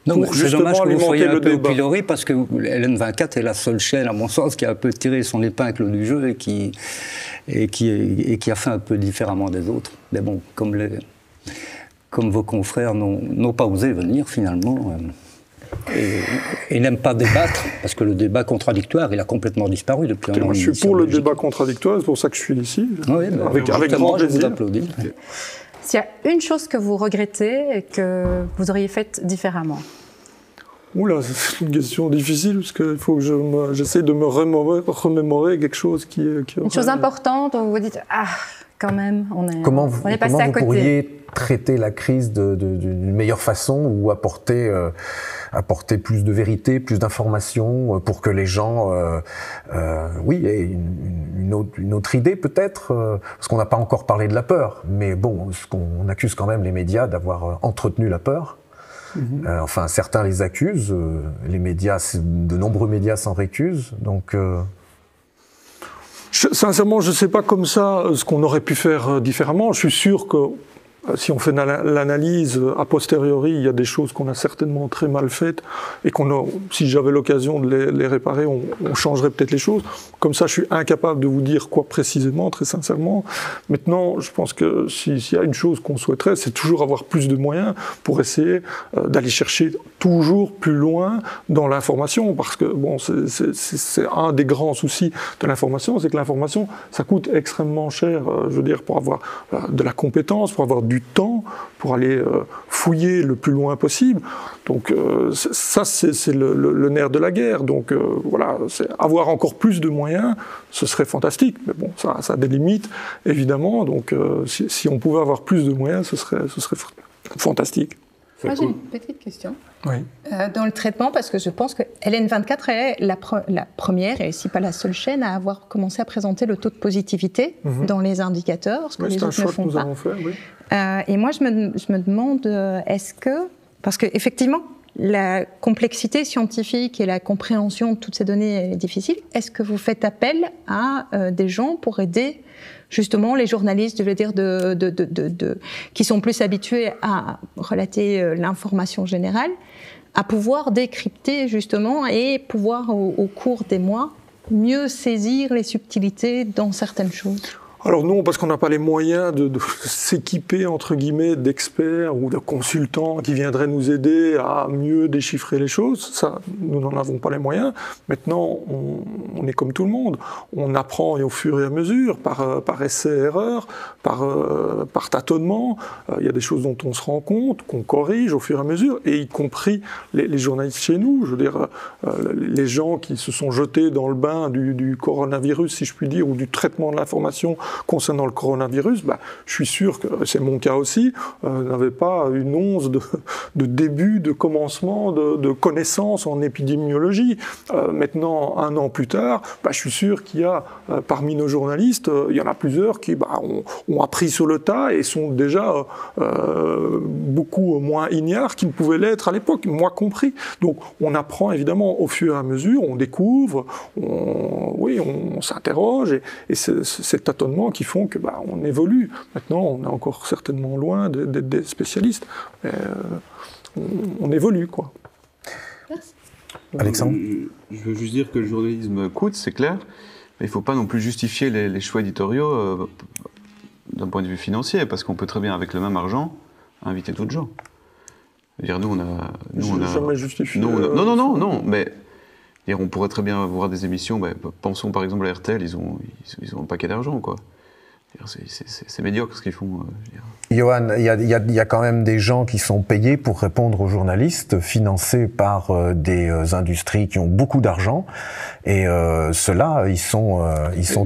pour justement alimenter le débat. Pilori, parce que LN24 est la seule chaîne, à mon sens, qui a un peu tiré son épingle du jeu et qui a fait un peu différemment des autres. Mais bon, comme vos confrères n'ont pas osé venir, finalement, et n'aiment pas débattre, parce que le débat contradictoire, il a complètement disparu depuis un an. Je suis pour le débat contradictoire, c'est pour ça que je suis ici, avec grand plaisir. S'il y a une chose que vous regrettez et que vous auriez faite différemment? Oula, c'est une question difficile, parce qu'il faut que j'essaie de me remémorer quelque chose qui une chose importante, où vous vous dites, quand même, on est passé à côté. Comment vous pourriez traiter la crise d'une meilleure façon ou apporter plus de vérité, plus d'informations pour que les gens, aient une autre idée peut-être, parce qu'on n'a pas encore parlé de la peur, mais bon, on accuse quand même les médias d'avoir entretenu la peur. Enfin, certains les accusent, les médias, de nombreux médias s'en récusent, donc... Sincèrement, je ne sais pas comme ça ce qu'on aurait pu faire différemment. Je suis sûr que si on fait l'analyse a posteriori, il y a des choses qu'on a certainement très mal faites et si j'avais l'occasion de les réparer, on changerait peut-être les choses. Comme ça, je suis incapable de vous dire quoi précisément, très sincèrement. Maintenant, je pense que s'il y a une chose qu'on souhaiterait, c'est toujours avoir plus de moyens pour essayer d'aller chercher toujours plus loin dans l'information, parce que bon, c'est un des grands soucis de l'information, c'est que l'information, ça coûte extrêmement cher, je veux dire, pour avoir de la compétence, pour avoir du temps, pour aller fouiller le plus loin possible. Donc ça, c'est le nerf de la guerre. Donc voilà, avoir encore plus de moyens, ce serait fantastique. Mais bon, ça a des limites, évidemment. Donc si on pouvait avoir plus de moyens, ce serait fantastique. Moi, j'ai une petite question. Oui. Dans le traitement, parce que je pense que LN24 est la première, et si pas la seule chaîne, à avoir commencé à présenter le taux de positivité dans les indicateurs, ce que les autres ne font pas. Et moi, je me demande, est-ce que... Parce qu'effectivement, la complexité scientifique et la compréhension de toutes ces données est difficile. Est-ce que vous faites appel à des gens pour aider justement les journalistes, je veux dire, qui sont plus habitués à relater l'information générale, à pouvoir décrypter justement et pouvoir au cours des mois mieux saisir les subtilités dans certaines choses? Alors non, parce qu'on n'a pas les moyens de s'équiper, entre guillemets, d'experts ou de consultants qui viendraient nous aider à mieux déchiffrer les choses. Ça, nous n'en avons pas les moyens. Maintenant, on est comme tout le monde. On apprend et au fur et à mesure, par essai-erreur, par tâtonnement. Il y a des choses dont on se rend compte, qu'on corrige au fur et à mesure, et y compris les journalistes chez nous. Je veux dire, les gens qui se sont jetés dans le bain du coronavirus, si je puis dire, ou du traitement de l'information concernant le coronavirus, je suis sûr que c'est mon cas aussi, n'avait pas une once de début, de commencement, de connaissances en épidémiologie. Maintenant, 1 an plus tard, je suis sûr qu'il y a parmi nos journalistes, il y en a plusieurs qui ont appris sur le tas et sont déjà beaucoup moins ignares qu'ils pouvaient l'être à l'époque, moi compris. Donc on apprend évidemment au fur et à mesure, on découvre, on s'interroge et c'est ces tâtonnements qui font que on évolue. Maintenant, on est encore certainement loin d'être des spécialistes, mais on évolue, quoi. Merci. Alexandre ? Je veux juste dire que le journalisme coûte, c'est clair, mais il ne faut pas non plus justifier les choix éditoriaux d'un point de vue financier, parce qu'on peut très bien, avec le même argent, inviter d'autres gens. Dire, nous, on a jamais justifié. Non, mais on pourrait très bien voir des émissions. Pensons par exemple à RTL, ils ont un paquet d'argent, quoi. C'est médiocre ce qu'ils font. Johan, il y a quand même des gens qui sont payés pour répondre aux journalistes, financés par des industries qui ont beaucoup d'argent, et ceux-là, ils sont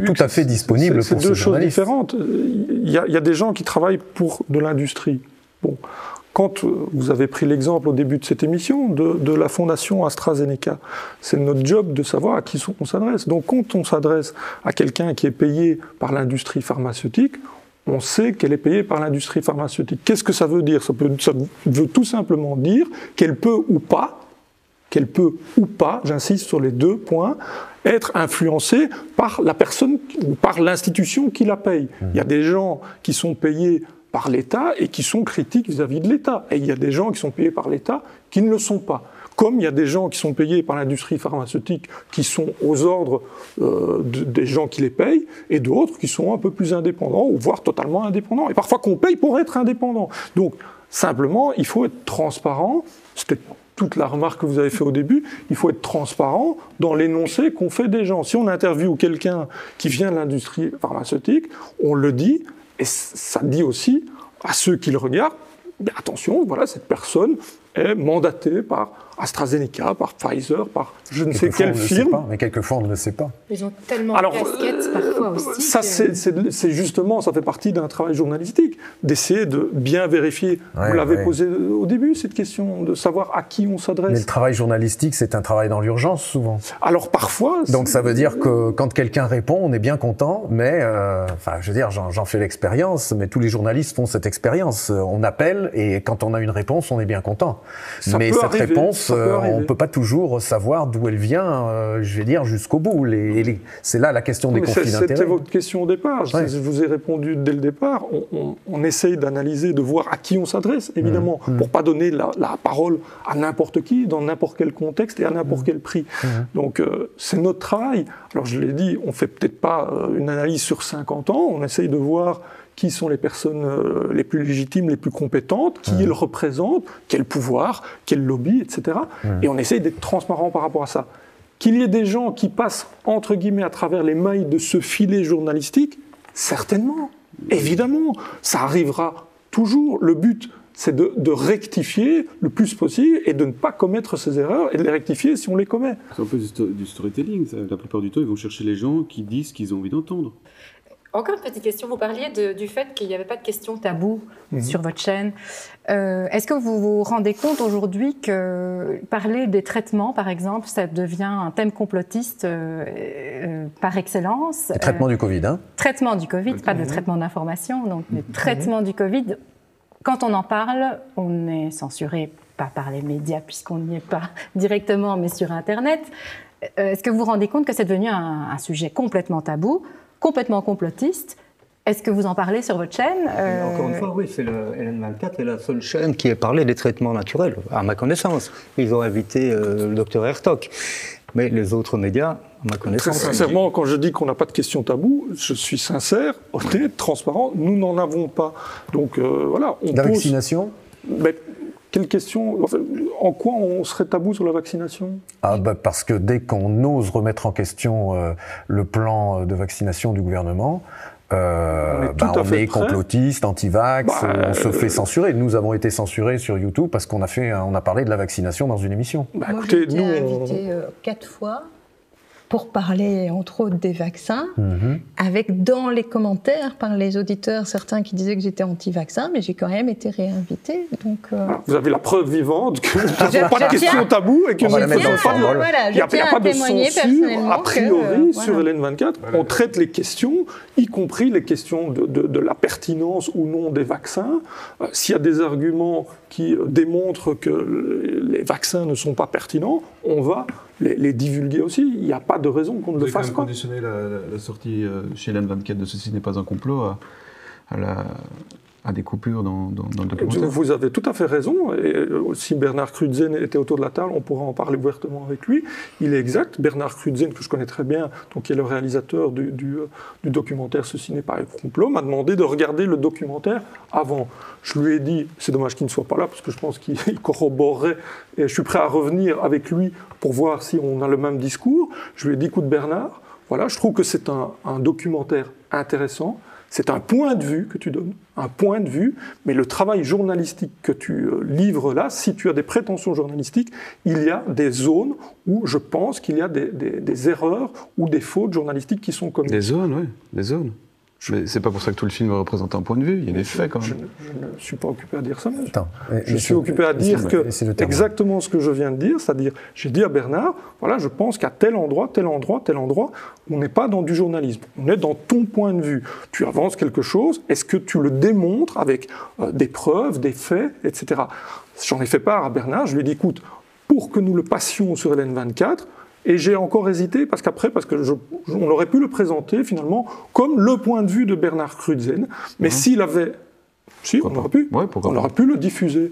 tout à fait disponibles pour ces journalistes. C'est deux choses différentes. Il y a des gens qui travaillent pour de l'industrie. Bon. Quand vous avez pris l'exemple au début de cette émission de la fondation AstraZeneca, c'est notre job de savoir à qui on s'adresse. Donc quand on s'adresse à quelqu'un qui est payé par l'industrie pharmaceutique, on sait qu'elle est payée par l'industrie pharmaceutique. Qu'est-ce que ça veut dire ? Ça veut tout simplement dire qu'elle peut ou pas, j'insiste sur les 2 points, être influencée par la personne ou par l'institution qui la paye. Il y a des gens qui sont payés par l'État et qui sont critiques vis-à-vis de l'État. Et il y a des gens qui sont payés par l'État qui ne le sont pas. Comme il y a des gens qui sont payés par l'industrie pharmaceutique qui sont aux ordres des gens qui les payent, et d'autres qui sont un peu plus indépendants, ou voire totalement indépendants. Et parfois qu'on paye pour être indépendant. Donc, simplement, il faut être transparent. C'était toute la remarque que vous avez fait au début. Il faut être transparent dans l'énoncé qu'on fait des gens. Si on interviewe quelqu'un qui vient de l'industrie pharmaceutique, on le dit. Et ça dit aussi à ceux qui le regardent, attention, voilà, cette personne est mandatée par AstraZeneca, par Pfizer, par je ne sais quelle firme. Mais quelquefois, on ne le sait pas. Ils ont tellement de casquettes parfois aussi. Ça, c'est justement, ça fait partie d'un travail journalistique, d'essayer de bien vérifier. Vous l'avez posé au début, cette question, de savoir à qui on s'adresse. Mais le travail journalistique, c'est un travail dans l'urgence, souvent. Alors parfois... Donc ça veut dire que quand quelqu'un répond, on est bien content, mais, je veux dire, j'en fais l'expérience, mais tous les journalistes font cette expérience. On appelle, et quand on a une réponse, on est bien content. Mais cette réponse, on ne peut pas toujours savoir d'où elle vient, je vais dire, jusqu'au bout. C'est là la question des conflits d'intérêts. C'était votre question au départ. Ouais. Je vous ai répondu dès le départ. On essaye d'analyser, de voir à qui on s'adresse, évidemment, pour ne pas donner la parole à n'importe qui, dans n'importe quel contexte et à n'importe quel prix. Donc, c'est notre travail. Alors, je l'ai dit, on ne fait peut-être pas une analyse sur 50 ans. On essaye de voir qui sont les personnes les plus légitimes, les plus compétentes, qui ils représentent, quel pouvoir, quel lobby, etc. Et on essaye d'être transparent par rapport à ça. Qu'il y ait des gens qui passent, entre guillemets, à travers les mailles de ce filet journalistique, certainement, évidemment, ça arrivera toujours. Le but, c'est de rectifier le plus possible et de ne pas commettre ces erreurs et de les rectifier si on les commet. C'est un peu du storytelling. La plupart du temps, ils vont chercher les gens qui disent ce qu'ils ont envie d'entendre. Encore une petite question. Vous parliez du fait qu'il n'y avait pas de questions taboues sur votre chaîne. Est-ce que vous vous rendez compte aujourd'hui que parler des traitements, par exemple, ça devient un thème complotiste par excellence? Le traitement du Covid, hein? Traitement du Covid, pas de traitement d'information, donc le traitement du Covid. Quand on en parle, on est censuré, pas par les médias, puisqu'on n'y est pas directement, mais sur Internet. Est-ce que vous vous rendez compte que c'est devenu un sujet complètement tabou, complètement complotiste? Est-ce que vous en parlez sur votre chaîne? Encore une fois, oui, c'est LN24 est la seule chaîne qui ait parlé des traitements naturels, à ma connaissance. Ils ont invité le docteur Hertog, mais les autres médias, à ma connaissance... Très sincèrement, quand je dis qu'on n'a pas de questions taboues, je suis sincère, honnête, transparent, nous n'en avons pas. Donc voilà, on La vaccination? Mais, quelle question? En quoi on serait tabou sur la vaccination? Parce que dès qu'on ose remettre en question le plan de vaccination du gouvernement, on est complotiste, anti-vax, on se fait censurer. Nous avons été censurés sur YouTube parce qu'on a parlé de la vaccination dans une émission. Moi, j'ai été invité 4 fois. pour parler, entre autres, des vaccins, avec dans les commentaires par les auditeurs, certains qui disaient que j'étais anti-vaccin, mais j'ai quand même été réinvitée. Donc, vous avez la preuve vivante que nous n'avons pas de questions taboues et que nous ne faisons pas il n'y a pas de censure, a priori, sur LN24. On traite les questions, y compris les questions de la pertinence ou non des vaccins. S'il y a des arguments qui démontrent que les vaccins ne sont pas pertinents, on va les divulguer aussi. Il n'y a pas de raison qu'on ne le fasse pas. Vous avez conditionné la sortie chez LN24 de Ceci n'est pas un complot à des coupures dans le documentaire. Vous avez tout à fait raison. Et si Bernard Crutzen était autour de la table, on pourra en parler ouvertement avec lui. Il est exact. Bernard Crutzen, que je connais très bien, donc qui est le réalisateur du documentaire Ceci n'est pas un complot, m'a demandé de regarder le documentaire avant. Je lui ai dit, c'est dommage qu'il ne soit pas là, parce que je pense qu'il corroborerait, et je suis prêt à revenir avec lui pour voir si on a le même discours. Je lui ai dit, écoute Bernard, voilà, je trouve que c'est un documentaire intéressant. C'est un point de vue que tu donnes, un point de vue, mais le travail journalistique que tu livres là, si tu as des prétentions journalistiques, il y a des zones où je pense qu'il y a des erreurs ou des fautes journalistiques qui sont commises. Des zones, oui, des zones. Mais c'est pas pour ça que tout le film représente un point de vue, il y a des faits quand même. Je ne suis pas occupé à dire ça, mais je suis occupé à dire que exactement ce que je viens de dire, c'est-à-dire, j'ai dit à Bernard, voilà, je pense qu'à tel endroit, on n'est pas dans du journalisme, on est dans ton point de vue. Tu avances quelque chose, est-ce que tu le démontres avec des preuves, des faits, etc. J'en ai fait part à Bernard, je lui ai dit, écoute, pour que nous le passions sur LN24, et j'ai encore hésité, parce qu'on aurait pu le présenter finalement comme le point de vue de Bernard Crutzen, mais s'il avait... Si, on aurait pu. Ouais, on aurait pu le diffuser.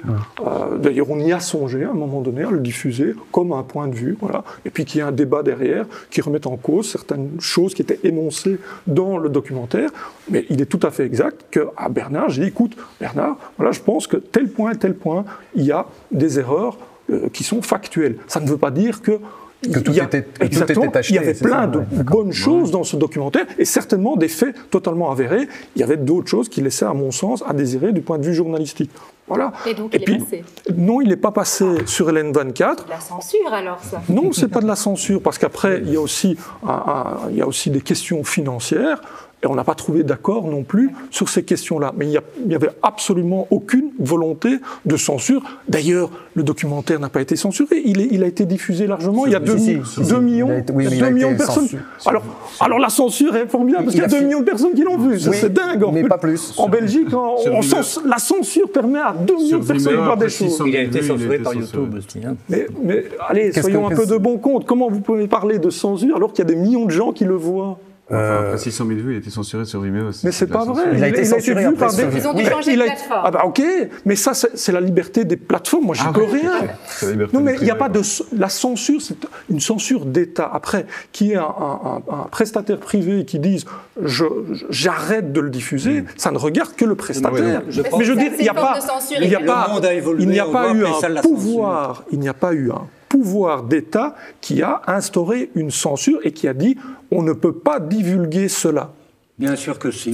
D'ailleurs, on y a songé à un moment donné à le diffuser comme un point de vue, voilà. Et puis qu'il y ait un débat derrière qui remette en cause certaines choses qui étaient énoncées dans le documentaire. Mais il est tout à fait exact qu'à Bernard, j'ai dit, écoute, Bernard, voilà, je pense que tel point, il y a des erreurs qui sont factuelles. Ça ne veut pas dire que tout était acheté. Il y avait plein de bonnes choses dans ce documentaire et certainement des faits totalement avérés. Il y avait d'autres choses qui laissaient, à mon sens, à désirer du point de vue journalistique. Voilà. Et donc il est passé. Non, il n'est pas passé sur LN24. De la censure alors ça. Non, c'est pas de la censure parce qu'après il y a aussi des questions financières. Et on n'a pas trouvé d'accord non plus sur ces questions-là. Mais il n'y avait absolument aucune volonté de censure. D'ailleurs, le documentaire n'a pas été censuré. Il a été diffusé largement. Il y a 2 millions de personnes. Alors la censure est formidable parce qu'il y a 2 millions de personnes qui l'ont vu. C'est dingue. Mais pas plus. En Belgique, la censure permet à 2 millions de personnes de voir des choses. Il a été censuré par YouTube aussi. Mais allez, soyons un peu de bon compte. Comment vous pouvez parler de censure alors qu'il y a des millions de gens qui le voient ? Après 600 000 vues, il a été censuré sur Vimeo. Mais c'est pas vrai. Il a été censuré après. Ils ont dû changer de plateforme. Ah bah ok, mais ça c'est la liberté des plateformes. Moi j'y peux rien. Non mais il n'y a pas de la censure, c'est une censure d'État. Après, qui est un prestataire privé qui dise j'arrête de le diffuser, ça ne regarde que le prestataire. Mais je veux dire, il n'y a pas eu un pouvoir d'État qui a instauré une censure et qui a dit on ne peut pas divulguer cela. Bien sûr que si.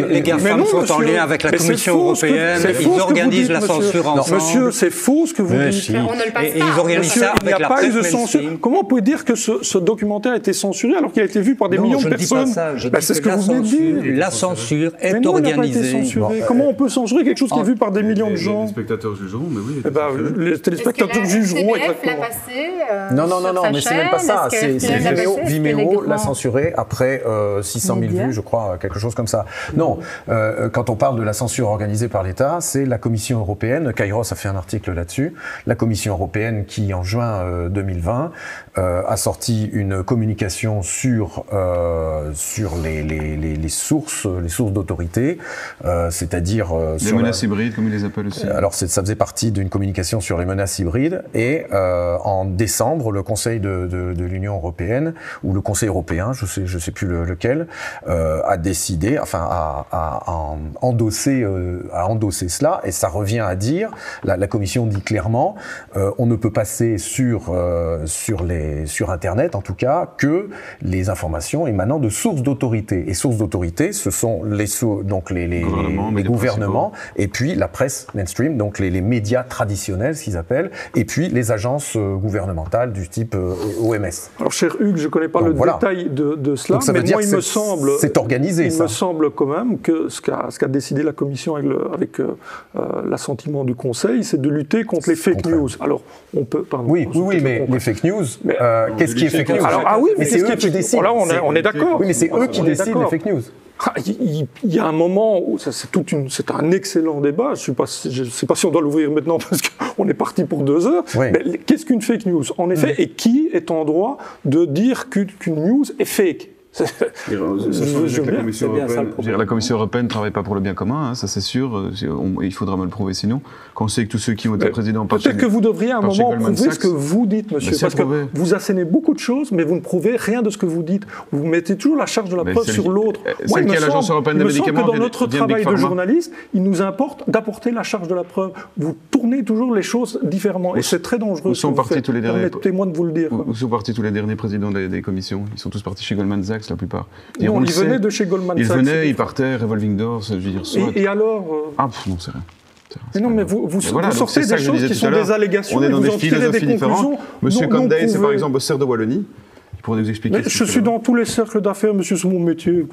Les GAFAM sont en lien avec la Commission européenne, ils organisent la censure ensemble. Monsieur, c'est faux ce que vous dites. Si. On ne le passe et ils organisent ça avec la presse mainstream. Comment vous pouvez dire que ce documentaire a été censuré alors qu'il a été vu par des millions de personnes? Je dis pas ça. C'est ce que vous venez de dire. La censure est organisée. Comment on peut censurer quelque chose qui est vu par des millions de gens? Les spectateurs jugeront, mais oui. Les téléspectateurs jugeront exactement. Non, mais c'est même pas ça. Vimeo l'a censuré après 600 000 vues, je crois. Quelque chose comme ça. Non, quand on parle de la censure organisée par l'État, c'est la Commission européenne, Kairos a fait un article là-dessus, la Commission européenne qui, en juin 2020, a sorti une communication sur les sources d'autorité, c'est-à-dire... les menaces hybrides, comme ils les appellent aussi. Alors, ça faisait partie d'une communication sur les menaces hybrides, et en décembre, le Conseil de l'Union européenne, ou le Conseil européen, je sais plus lequel, a décidé, a endossé cela, et ça revient à dire, la Commission dit clairement, on ne peut passer sur Internet, en tout cas, que les informations émanant de sources d'autorité. Et sources d'autorité, ce sont les gouvernements, et puis la presse mainstream, donc les médias traditionnels, ce qu'ils appellent, et puis les agences gouvernementales du type OMS. Alors, cher Hugues, je ne connais pas le détail de cela, mais moi, il me semble... C'est organisé, ça. Il me semble quand même que ce qu'a décidé la Commission avec l'assentiment du Conseil, c'est de lutter contre les fake news. Alors, on peut... Pardon, oui, mais les fake news, qu'est-ce qui est fake news? Alors, oui, mais c'est eux qui décident. Là, on est d'accord. Oui, mais c'est eux qui décident les fake news. Il y a un moment où c'est un excellent débat. Je ne sais pas si on doit l'ouvrir maintenant parce qu'on est parti pour 2 heures. Oui. Mais qu'est-ce qu'une fake news? En effet, et qui est en droit de dire qu'une news est fake? La Commission européenne ne travaille pas pour le bien commun, hein, ça c'est sûr. Il faudra me le prouver sinon. Quand on sait que tous ceux qui ont été présidents... Peut-être que vous devriez à un moment prouver ce que vous dites, monsieur. Parce que vous assénez beaucoup de choses, mais vous ne prouvez rien de ce que vous dites. Vous mettez toujours la charge de la preuve sur l'autre. Celle qui est l'Agence européenne des médicaments... Il me semble que dans notre travail de journaliste, il nous importe d'apporter la charge de la preuve. Vous tournez toujours les choses différemment. Et c'est très dangereux. Où sont partis tous les derniers... Permettez-moi de vous le dire. Où sont partis tous les derniers présidents des commissions? Ils sont tous partis chez Goldman Sachs, la plupart. Non, ils venaient de chez Goldman Sachs. Ils venaient, ils partaient, Revolving Doors, je veux dire, soit... Et alors non, c'est rien. Mais non, mais vous sortez des choses qui sont des allégations. On est dans et des vous en tirez des conclusions. Monsieur Condé, c'est par exemple au CERF de Wallonie. Pour nous expliquer. Mais je suis dans tous les cercles d'affaires, monsieur, c'est mon métier.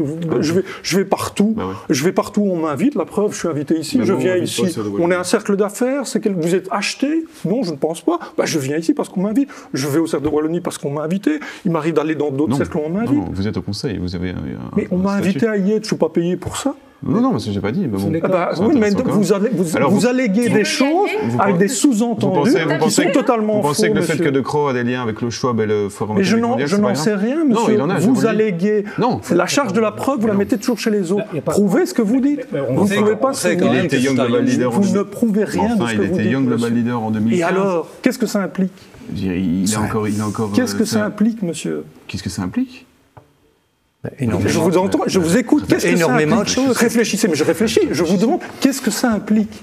Je vais partout. Je vais partout où on m'invite. La preuve, je suis invité ici, je viens ici. On est un cercle d'affaires. Vous êtes acheté? Non, je ne pense pas. Je viens ici parce qu'on m'invite. Je vais au cercle de Wallonie parce qu'on m'a invité. Il m'arrive d'aller dans d'autres cercles où on m'invite. Non, vous êtes au conseil. Vous avez mais on m'a invité à y être. Je ne suis pas payé pour ça. Non, mais ça, j'ai pas dit. Mais bon, oui, mais vous alléguez des choses avec des sous-entendus qui sont totalement faux. Vous pensez que le fait que De Croo a des liens avec le Schwab et le Forum économique mondial, je n'en sais rien, monsieur. Non, il en a. Vous alléguez. Non. La charge de la preuve, vous la mettez toujours chez les autres. Prouvez ce que vous dites. Vous ne prouvez pas ce que vous dites. Vous ne prouvez rien de ce que vous dites. Il était Young Global Leader en 2015. Et alors, qu'est-ce que ça implique? Il a encore. Qu'est-ce que ça implique, monsieur? Qu'est-ce que ça implique? Je vous entends, je vous écoute. Qu'est-ce que ça implique? Réfléchissez, mais je réfléchis. Je vous demande, qu'est-ce que ça implique?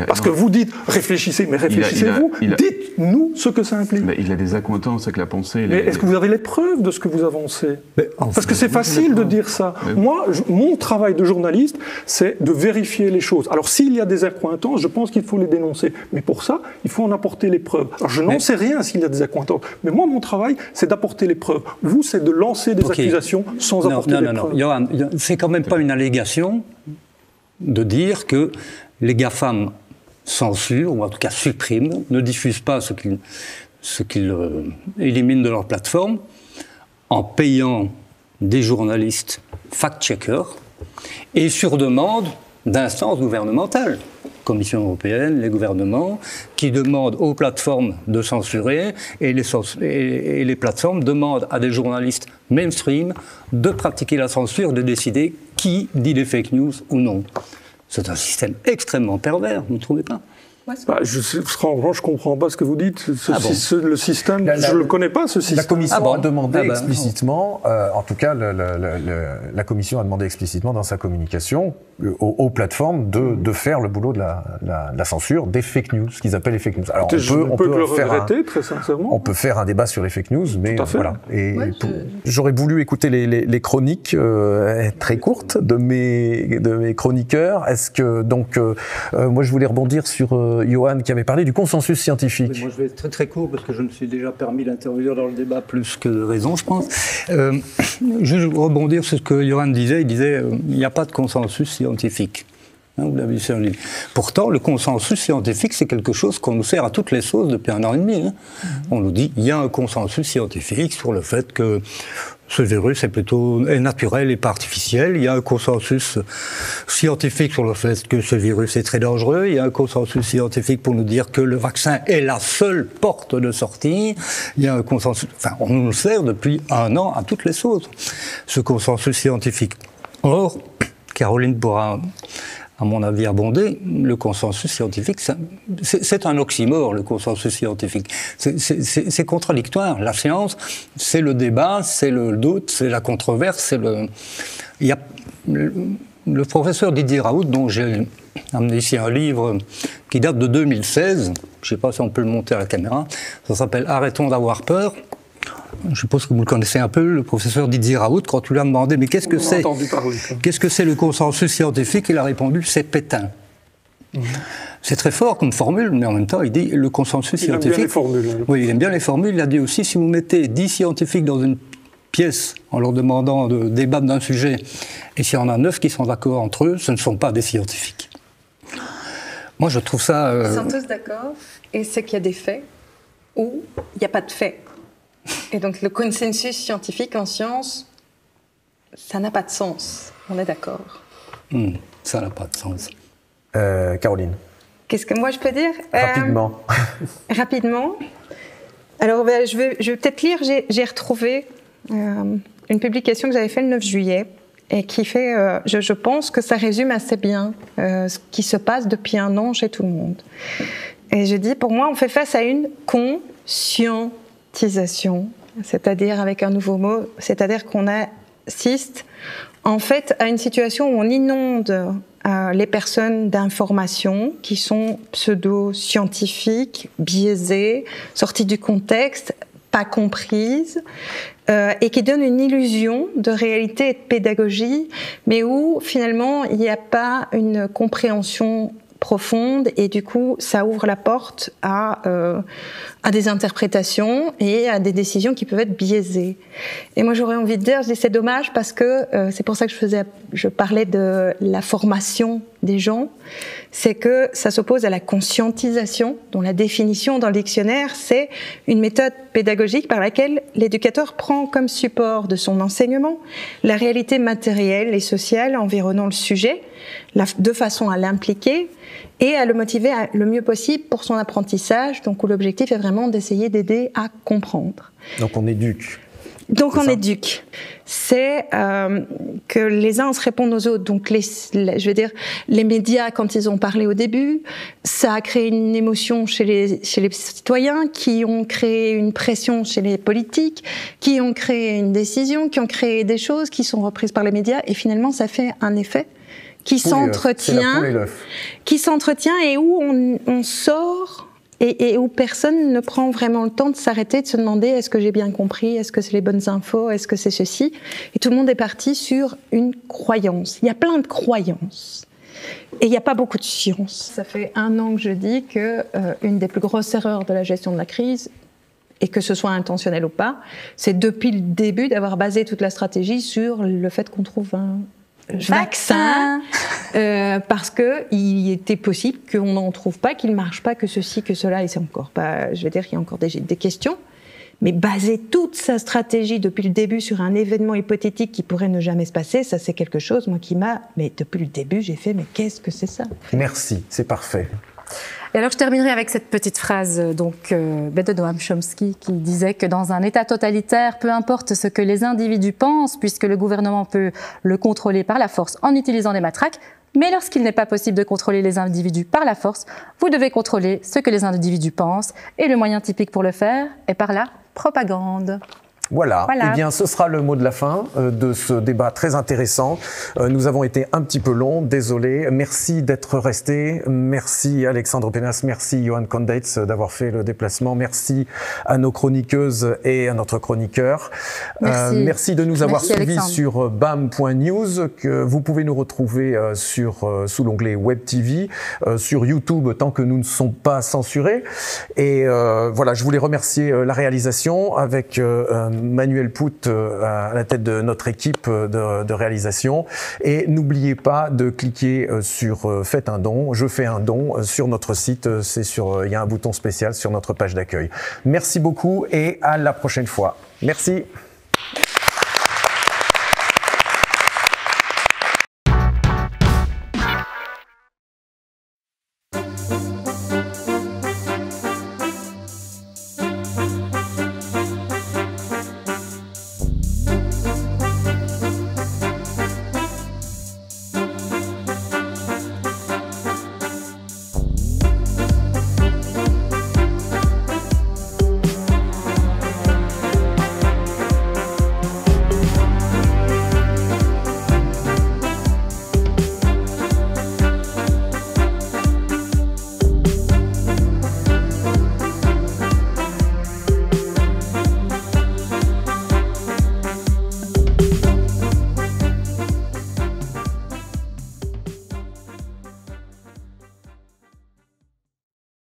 Parce que vous dites, réfléchissez, mais réfléchissez-vous. Dites-nous ce que ça implique. Il a des accointances avec la pensée. Mais est-ce que vous avez les preuves de ce que vous avancez? Parce que c'est facile de dire ça. Moi, mon travail de journaliste, c'est de vérifier les choses. Alors, s'il y a des accointances, je pense qu'il faut les dénoncer. Mais pour ça, il faut en apporter les preuves. Alors, je n'en sais rien s'il y a des accointances. Mais moi, mon travail, c'est d'apporter les preuves. Vous, c'est de lancer des accusations sans apporter les preuves. Johan, c'est quand même pas une allégation de dire que les GAFAM censurent, ou en tout cas suppriment, ne diffusent pas ce qu'ils éliminent de leur plateforme, en payant des journalistes fact-checkers et sur demande d'instances gouvernementales. Commission européenne, les gouvernements, qui demandent aux plateformes de censurer et les plateformes demandent à des journalistes mainstream de pratiquer la censure, de décider qui dit des fake news ou non. C'est un système extrêmement pervers, vous ne trouvez pas? Je ne comprends pas ce que vous dites. Le système, je ne le connais pas, ce système. La Commission a demandé explicitement, en tout cas, la Commission a demandé explicitement dans sa communication aux plateformes de faire le boulot de la censure des fake news, ce qu'ils appellent les fake news. Alors, on peut le regretter, très sincèrement. On peut faire un débat sur les fake news, mais voilà. Et j'aurais voulu écouter les chroniques très courtes de mes chroniqueurs. Est-ce que, donc, moi, je voulais rebondir sur Johan qui avait parlé du consensus scientifique. Oui, moi je vais être très très court parce que je me suis déjà permis d'intervenir dans le débat plus que de raison, je pense. Je vais rebondir sur ce que Johan disait. Il disait il n'y a pas de consensus scientifique. Vous l'avez dit sur le livre. Pourtant, le consensus scientifique, c'est quelque chose qu'on nous sert à toutes les sauces depuis 1 an et demi. On nous dit il y a un consensus scientifique sur le fait que ce virus est naturel et pas artificiel. Il y a un consensus scientifique sur le fait que ce virus est très dangereux. Il y a un consensus scientifique pour nous dire que le vaccin est la seule porte de sortie. Il y a un consensus... Enfin, on nous le sert depuis 1 an à toutes les sauces, ce consensus scientifique. Or, Caroline pourra, à mon avis, abonder, le consensus scientifique, c'est un oxymore, le consensus scientifique. C'est contradictoire. La science, c'est le débat, c'est le doute, c'est la controverse, le professeur Didier Raoult, dont j'ai amené ici un livre qui date de 2016, je ne sais pas si on peut le monter à la caméra, ça s'appelle « Arrêtons d'avoir peur ». Je suppose que vous le connaissez un peu, le professeur Didier Raoult, quand tu lui as demandé « mais qu'est-ce que c'est ? Qu'est-ce que c'est le consensus scientifique ?» Il a répondu « c'est Pétain ». C'est très fort comme formule, mais en même temps, il dit le consensus scientifique. Il aime bien les formules. Oui, il aime bien les formules. Il a dit aussi, si vous mettez 10 scientifiques dans une pièce en leur demandant de débattre d'un sujet, et s'il y en a 9 qui sont d'accord entre eux, ce ne sont pas des scientifiques. Moi, je trouve ça... Ils sont tous d'accord, et c'est qu'il y a des faits ou il n'y a pas de faits. Et donc, le consensus scientifique en science, ça n'a pas de sens. On est d'accord. Ça n'a pas de sens. Caroline. Qu'est-ce que moi je peux dire ? Rapidement. Rapidement. Alors, je vais peut-être lire, j'ai retrouvé une publication que j'avais faite le 9 juillet et qui fait, je pense que ça résume assez bien ce qui se passe depuis un an chez tout le monde. Et je dis, pour moi, on fait face à une conscientisation, c'est-à-dire avec un nouveau mot, c'est-à-dire qu'on assiste en fait à une situation où on inonde les personnes d'informations qui sont pseudo-scientifiques, biaisées, sorties du contexte, pas comprises, et qui donnent une illusion de réalité et de pédagogie, mais où finalement il n'y a pas une compréhension profonde, et du coup ça ouvre la porte à des interprétations et à des décisions qui peuvent être biaisées. Et moi j'aurais envie de dire, je dis c'est dommage parce que c'est pour ça que je parlais de la formation des gens, c'est que ça s'oppose à la conscientisation, dont la définition dans le dictionnaire c'est une méthode pédagogique par laquelle l'éducateur prend comme support de son enseignement la réalité matérielle et sociale environnant le sujet, de façon à l'impliquer et à le motiver le mieux possible pour son apprentissage, donc où l'objectif est vraiment d'essayer d'aider à comprendre. Donc on éduque. Donc on éduque. C'est que les uns se répondent aux autres. Donc je veux dire, les médias, quand ils ont parlé au début, ça a créé une émotion chez les citoyens, qui ont créé une pression chez les politiques, qui ont créé une décision, qui ont créé des choses qui sont reprises par les médias, et finalement ça fait un effet qui s'entretient et où on sort et où personne ne prend vraiment le temps de s'arrêter, de se demander est-ce que j'ai bien compris, est-ce que c'est les bonnes infos, est-ce que c'est ceci, et tout le monde est parti sur une croyance. Il y a plein de croyances et il n'y a pas beaucoup de science. Ça fait 1 an que je dis que une des plus grosses erreurs de la gestion de la crise, et que ce soit intentionnel ou pas, c'est depuis le début d'avoir basé toute la stratégie sur le fait qu'on trouve un vaccin, parce qu'il était possible qu'on n'en trouve pas, qu'il ne marche pas, que ceci, que cela, et c'est encore pas, je veux dire, il y a encore des questions, mais baser toute sa stratégie depuis le début sur un événement hypothétique qui pourrait ne jamais se passer, ça c'est quelque chose, moi, qui m'a, mais depuis le début, j'ai fait, mais qu'est-ce que c'est ça ? Merci, c'est parfait. Et alors je terminerai avec cette petite phrase de Noam Chomsky qui disait que dans un État totalitaire, peu importe ce que les individus pensent, puisque le gouvernement peut le contrôler par la force en utilisant des matraques, mais lorsqu'il n'est pas possible de contrôler les individus par la force, vous devez contrôler ce que les individus pensent, et le moyen typique pour le faire est par la propagande. Voilà. Eh bien, ce sera le mot de la fin de ce débat très intéressant. Nous avons été un petit peu longs, désolé. Merci d'être restés. Merci Alexandre Pénas, merci Johan Condaitz d'avoir fait le déplacement. Merci à nos chroniqueuses et à notre chroniqueur. Merci de nous avoir suivis sur bam.news, que vous pouvez nous retrouver sous l'onglet Web TV, sur YouTube tant que nous ne sommes pas censurés. Et voilà, je voulais remercier la réalisation avec Manuel Pout à la tête de notre équipe de réalisation. Et n'oubliez pas de cliquer sur Faites un don. Je fais un don sur notre site. Il y a un bouton spécial sur notre page d'accueil. Merci beaucoup et à la prochaine fois. Merci.